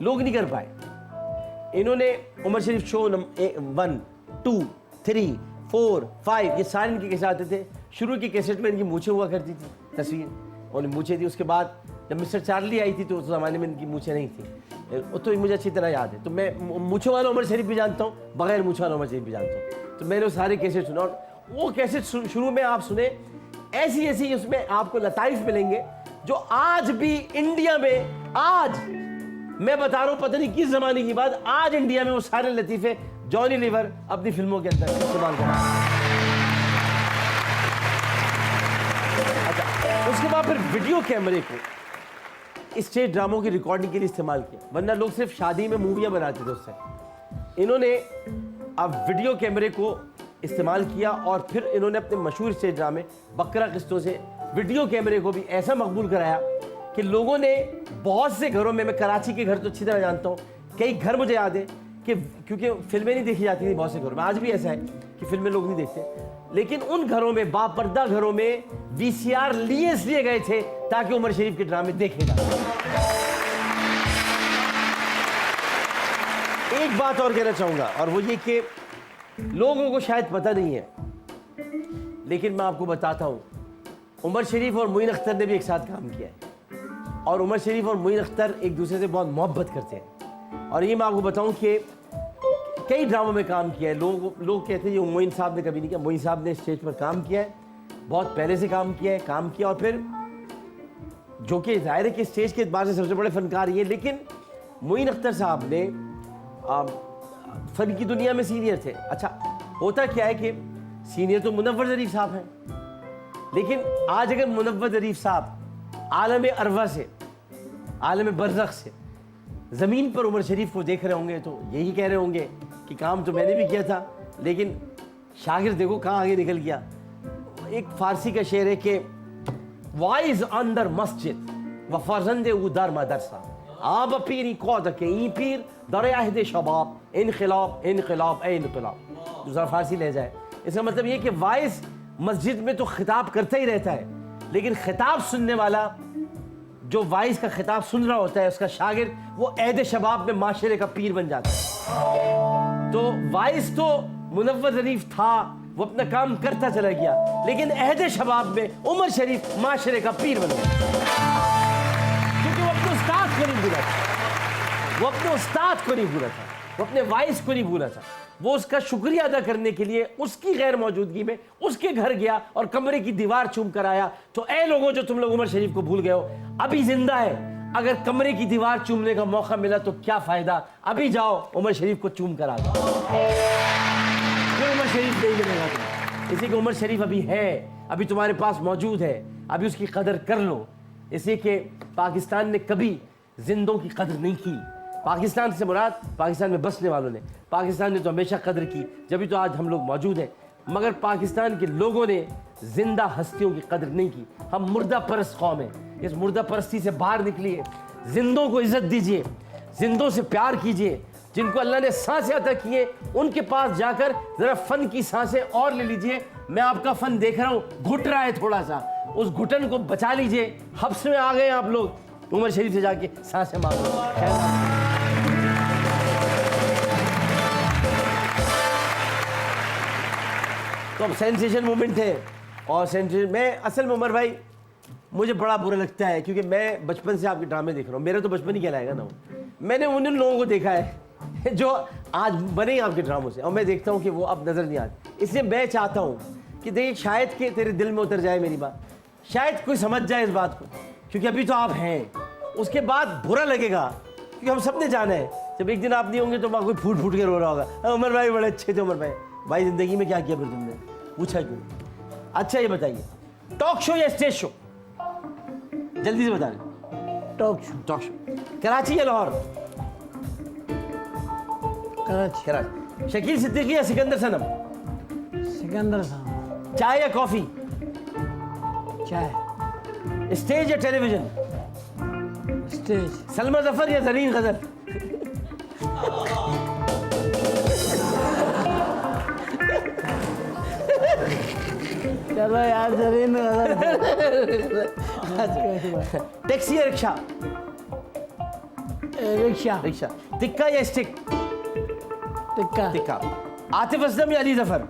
लोग नहीं कर पाए। इन्होंने उमर शरीफ शो 1, 2, 3, 4, 5 ये सारे इनके कैसे आते थे। शुरू की कैसेट में इनकी मूछें हुआ करती थी, तस्वीर और मूछें थी। उसके बाद जब मिस्टर चार्ली आई थी तो उस ज़माने में इनकी मूछें नहीं थी, तो मुझे अच्छी तरह याद है। तो मैं मूछों वाला उमर शरीफ भी जानता हूँ, बगैर मूछों वाला उमर शरीफ भी जानता हूँ। तो मैंने वो सारे कैसेट सुना और वो कैसेट शुरू में आप सुने, ऐसी ऐसी उसमें आपको लताइफ मिलेंगे जो आज भी इंडिया में, आज मैं बता रहा हूँ पता नहीं किस ज़माने की बात, आज इंडिया में वो सारे लतीफ़े जॉनी लीवर अपनी फिल्मों के अंदर इस्तेमाल कर रहा है। अच्छा, उसके बाद फिर वीडियो कैमरे को स्टेज ड्रामों की रिकॉर्डिंग के लिए इस्तेमाल किया, वरना लोग सिर्फ शादी में मूवियाँ बनाते थे उससे। इन्होंने अब वीडियो कैमरे को इस्तेमाल किया और फिर इन्होंने अपने मशहूर स्टेज ड्रामे बकरा किस्तों से वीडियो कैमरे को भी ऐसा मकबूल कराया कि लोगों ने बहुत से घरों में, मैं कराची के घर तो अच्छी तरह जानता हूँ, कई घर मुझे याद है कि क्योंकि फिल्में नहीं देखी जाती थी बहुत से घरों में, आज भी ऐसा है कि फिल्में लोग नहीं देखते, लेकिन उन घरों में, बापर्दा घरों में VCR लिए गए थे ताकि उमर शरीफ के ड्रामे देखे जा सकें। एक बात और कहना चाहूँगा और वो ये कि लोगों को शायद पता नहीं है, लेकिन मैं आपको बताता हूँ, उमर शरीफ और मोइन अख्तर ने भी एक साथ काम किया है और उमर शरीफ और मोइन अख्तर एक दूसरे से बहुत मोहब्बत करते हैं। और ये मैं आपको बताऊँ कि कई ड्रामों में काम किया है। लोग कहते हैं ये मोइन साहब ने कभी नहीं किया। मोइन साहब ने स्टेज पर काम किया है, बहुत पहले से काम किया और फिर जो कि ज़ाहिर है कि स्टेज के एतबार से सबसे बड़े फनकार ये, लेकिन मोइन अख्तर साहब ने फ़न की दुनिया में सीनियर थे। अच्छा, होता क्या है कि सीनियर तो मुनव्वर ज़रीफ साहब हैं, लेकिन आज अगर मुनव्वर ज़रीफ साहब आलम अरवा से, आलम बरज़ख से ज़मीन पर उमर शरीफ को देख रहे होंगे तो यही कह रहे होंगे कि काम तो मैंने भी किया था, लेकिन शागिर्द देखो कहाँ आगे निकल गया। एक फ़ारसी का शेर है कि वाइज अंदर मस्जिद व फर्जंदे उदर मदरसा आब पीरी कौद के ई पीर दरियाहद शबाब इनक़िलाब इनक़िलाब ए इनक़िलाब। दूसरा फ़ारसी ले जाए, इसका मतलब ये कि वाइज मस्जिद में तो खिताब करता ही रहता है, लेकिन खिताब सुनने वाला, जो वाइज का खिताब सुन रहा होता है, उसका शागिर्द, वो अहद शबाब में माशरे का पीर बन जाता है। तो वाइज तो मुनव्वर ज़रीफ था, वो अपना काम करता चला गया, लेकिन अहद शबाब में उमर शरीफ माशरे का पीर बन गया, क्योंकि वो अपने उस्ताद को नहीं भूला था, वो अपने उस्ताद को नहीं भूला था, वो अपने वाइज को नहीं भूला था। वो उसका शुक्रिया अदा करने के लिए उसकी गैर मौजूदगी में उसके घर गया और कमरे की दीवार चूम कर आया। तो ऐ लोगों जो तुम लोग उमर शरीफ को भूल गए हो, अभी जिंदा है, अगर कमरे की दीवार चूमने का मौका मिला तो क्या फायदा, अभी जाओ उमर शरीफ को चूम कर आ जाओ, फिर उमर शरीफ नहीं मिलेगा तुम्हें। इसी कि उमर शरीफ अभी है, अभी तुम्हारे पास मौजूद है, अभी उसकी कदर कर लो। इसी के पाकिस्तान ने कभी जिंदों की कदर नहीं की। पाकिस्तान से मुराद पाकिस्तान में बसने वालों ने, पाकिस्तान ने तो हमेशा कदर की, जब तो आज हम लोग मौजूद हैं, मगर पाकिस्तान के लोगों ने जिंदा हस्तियों की कदर नहीं की। हम मुर्दा परस्त कौम हैं, इस मुर्दा परस्ती से बाहर निकलिए, जिंदों को इज्जत दीजिए, जिंदों से प्यार कीजिए, जिनको अल्लाह ने सांसें अता की हैं उनके पास जाकर ज़रा फ़न की सांसें और ले लीजिए। मैं आपका फ़न देख रहा हूँ, घुट रहा है थोड़ा सा, उस घुटन को बचा लीजिए। हब्स में आ गए आप लोग, उमर शरीफ से जाके सांसें मांगो। तो अब सेंसेशन मोमेंट है, और सेंसेशन मैं असल में उमर भाई मुझे बड़ा बुरा लगता है, क्योंकि मैं बचपन से आपके ड्रामे देख रहा हूँ। मेरा तो बचपन ही कहलाएगा ना वो। मैंने उन लोगों को देखा है जो आज बने आपके ड्रामों से, और मैं देखता हूँ कि वो अब नज़र नहीं आते। इसलिए मैं चाहता हूँ कि देखिए, शायद कि तेरे दिल में उतर जाए मेरी बात, शायद कोई समझ जाए इस बात को, क्योंकि अभी तो आप हैं। उसके बाद बुरा लगेगा, क्योंकि हम सब ने जाना है, जब एक दिन आप नहीं होंगे तो वहाँ कोई फूट फूट के रो रहा होगा, उमर भाई बड़े अच्छे थे। उमर भाई ज़िंदगी में क्या किया फिर तुमने, पूछा क्यों? अच्छा ये बताइए, टॉक शो या स्टेज शो? जल्दी से बता रहे। Talk show. Talk show. Karachi या लाहौर? कराची। कराची। शकील सिद्दीकी या सिकंदर सनम? सिकंदर साहब। चाय या कॉफी? चाय। स्टेज या टेलीविजन? स्टेज। सलमा जफर या जरीन गजल? चलो यार, जरीन टैक्सी या रिक्शा? रिक्शा। रिक्शा। टिक्का या स्टिक? टिक्का। टिक्का। आतिफ असलम या अली जफर?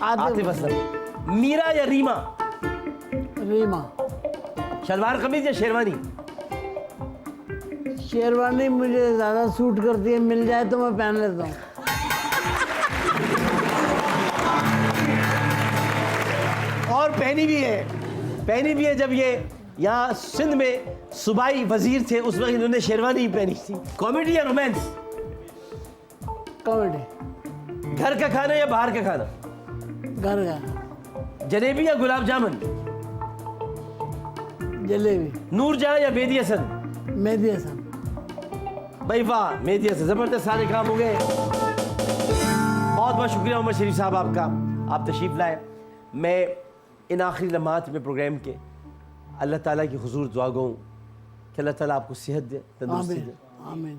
आतिफ असलम। मीरा या रीमा? रीमा। शलवार कमीज या शेरवानी? शेरवानी मुझे ज़्यादा सूट करती है, मिल जाए तो मैं पहन लेता हूँ। और पहनी भी है जब ये यहाँ सिंध में सूबाई वजीर थे, उस वक्त इन्होंने शेरवानी ही पहनी थी। कॉमेडी या रोमांस? कॉमेडी। घर का खाना या बाहर का खाना? घर का। जलेबी या गुलाब जामुन? जलेबी। नूरजहां या मेहदी हसन? मेहदी हसन। भाई वाह, मेहदी हसन, जबरदस्त, सारे काम हो गए। बहुत बहुत शुक्रिया उमर शरीफ साहब आपका, आप तशरीफ लाए। मैं इन आखिरी लम्हात में प्रोग्राम के अल्लाह ताला की हुजूर दुआ गो कि अल्लाह ताला आपको सेहत दे, तंदुरुस्ती दे, आमीन।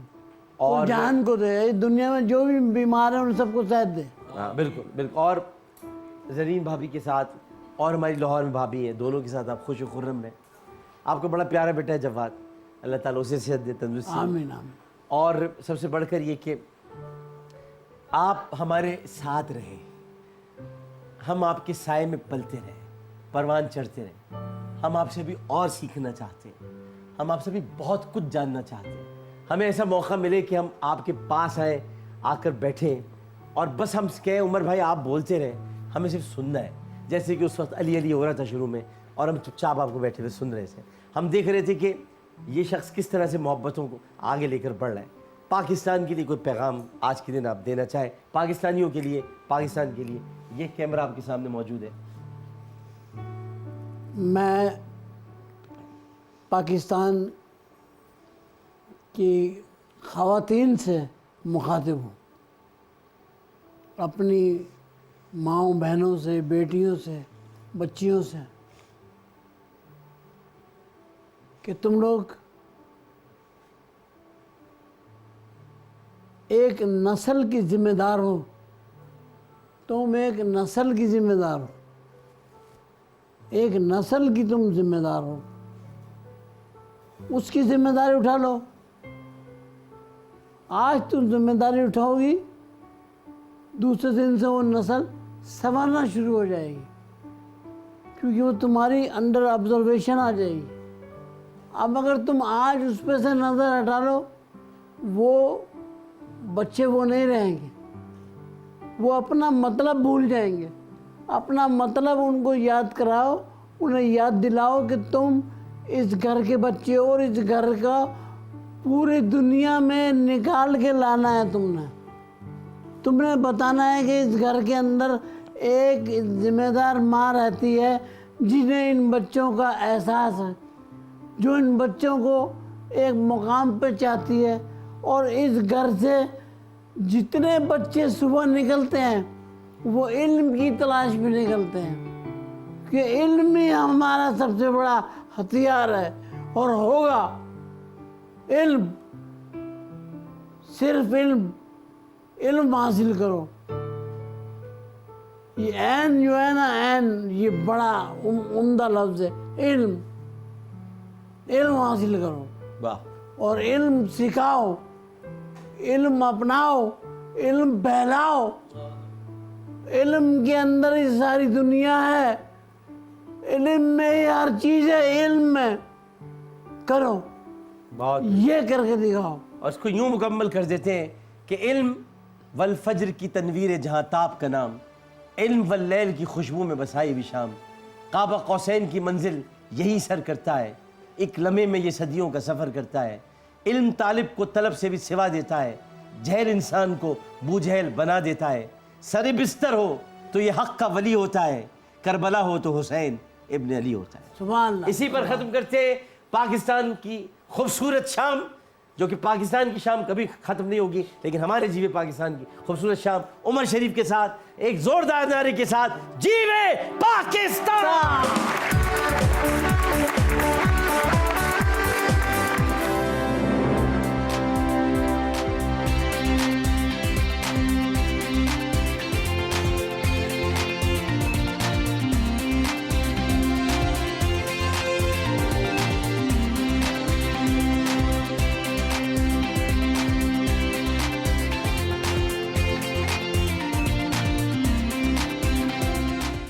और जान को दे, दुनिया में जो भी बीमार है उन सबको सेहत दे। हाँ बिल्कुल बिल्कुल। और जरीन भाभी के साथ और हमारी लाहौर में भाभी हैं, दोनों के साथ आप खुश खुर्रम रहें। आपको बड़ा प्यारा बेटा है जवाद, अल्लाह ताला उसे सेहत दे, तंदुरुस्ती दे। आमीन आमीन। और सबसे बढ़कर ये कि आप हमारे साथ रहें, हम आपके साए में पलते रहें, परवान चढ़ते रहें। हम आपसे भी और सीखना चाहते हैं, हम आपसे भी बहुत कुछ जानना चाहते हैं। हमें ऐसा मौका मिले कि हम आपके पास आए, आकर बैठें, और बस हम कहें उमर भाई आप बोलते रहें, हमें सिर्फ सुनना है। जैसे कि उस वक्त अली अली हो रहा था शुरू में, और हम चुपचाप आपको बैठे हुए सुन रहे थे। हम देख रहे थे कि ये शख्स किस तरह से मोहब्बतों को आगे लेकर बढ़ रहा है। पाकिस्तान के लिए कोई पैगाम आज के दिन आप देना चाहें, पाकिस्तानियों के लिए, पाकिस्तान के लिए? ये कैमरा आपके सामने मौजूद है। मैं पाकिस्तान की ख़वातीन से मुखातिब हूँ, अपनी माँओं बहनों से, बेटियों से, बच्चियों से, कि तुम लोग एक नस्ल की जिम्मेदार हो, तुम एक नस्ल की जिम्मेदार हो, एक नस्ल की तुम जिम्मेदार हो, उसकी जिम्मेदारी उठा लो। आज तुम जिम्मेदारी उठाओगी, दूसरे दिन से वो नस्ल संवारना शुरू हो जाएगी, क्योंकि वो तुम्हारी अंडर ऑब्जर्वेशन आ जाएगी। अब अगर तुम आज उस पर से नज़र हटा लो, वो बच्चे वो नहीं रहेंगे, वो अपना मतलब भूल जाएंगे। अपना मतलब उनको याद कराओ, उन्हें याद दिलाओ कि तुम इस घर के बच्चे हो, और इस घर का पूरी दुनिया में निकाल के लाना है। तुमने बताना है कि इस घर के अंदर एक जिम्मेदार माँ रहती है, जिन्हें इन बच्चों का एहसास है, जो इन बच्चों को एक मुकाम पे चाहती है। और इस घर से जितने बच्चे सुबह निकलते हैं, वो इल्म की तलाश में निकलते हैं, कि इल्म ही हमारा सबसे बड़ा हथियार है। और होगा। इल्म, सिर्फ इल्म, इल्म हासिल करो। ये ऐन जो है ना, ऐन, ये बड़ा उम्दा लफ्ज है। इल्म, इल्म हासिल करो वाह। और इल्म सिखाओ, इल्म अपनाओ, इल्म फैलाओ। इल्म के अंदर ही सारी दुनिया है, इल्म में ही हर चीज है। इल्म में करो, बहुत। ये करके दिखाओ। और इसको यूं मुकम्मल कर देते हैं कि इल्म वल फज्र की तनवीर जहाँ ताब का नाम, इल्म वल लैल की खुशबू में बसाई भी शाम, काबा कौसैन की मंजिल यही सर करता है, एक लम्हे में ये सदियों का सफ़र करता है। इल्म तालिब को तलब से भी सिवा देता है, जहल इंसान को बूझहल बना देता है। सर बिस्तर हो तो ये हक़ का वली होता है, करबला हो तो हुसैन इब्न अली होता है। सुभान अल्लाह। इसी पर ख़त्म करते हैं पाकिस्तान की खूबसूरत शाम, जो कि पाकिस्तान की शाम कभी ख़त्म नहीं होगी, लेकिन हमारे जीवे पाकिस्तान की खूबसूरत शाम उमर शरीफ के साथ एक ज़ोरदार नारे के साथ, जीवे पाकिस्तान।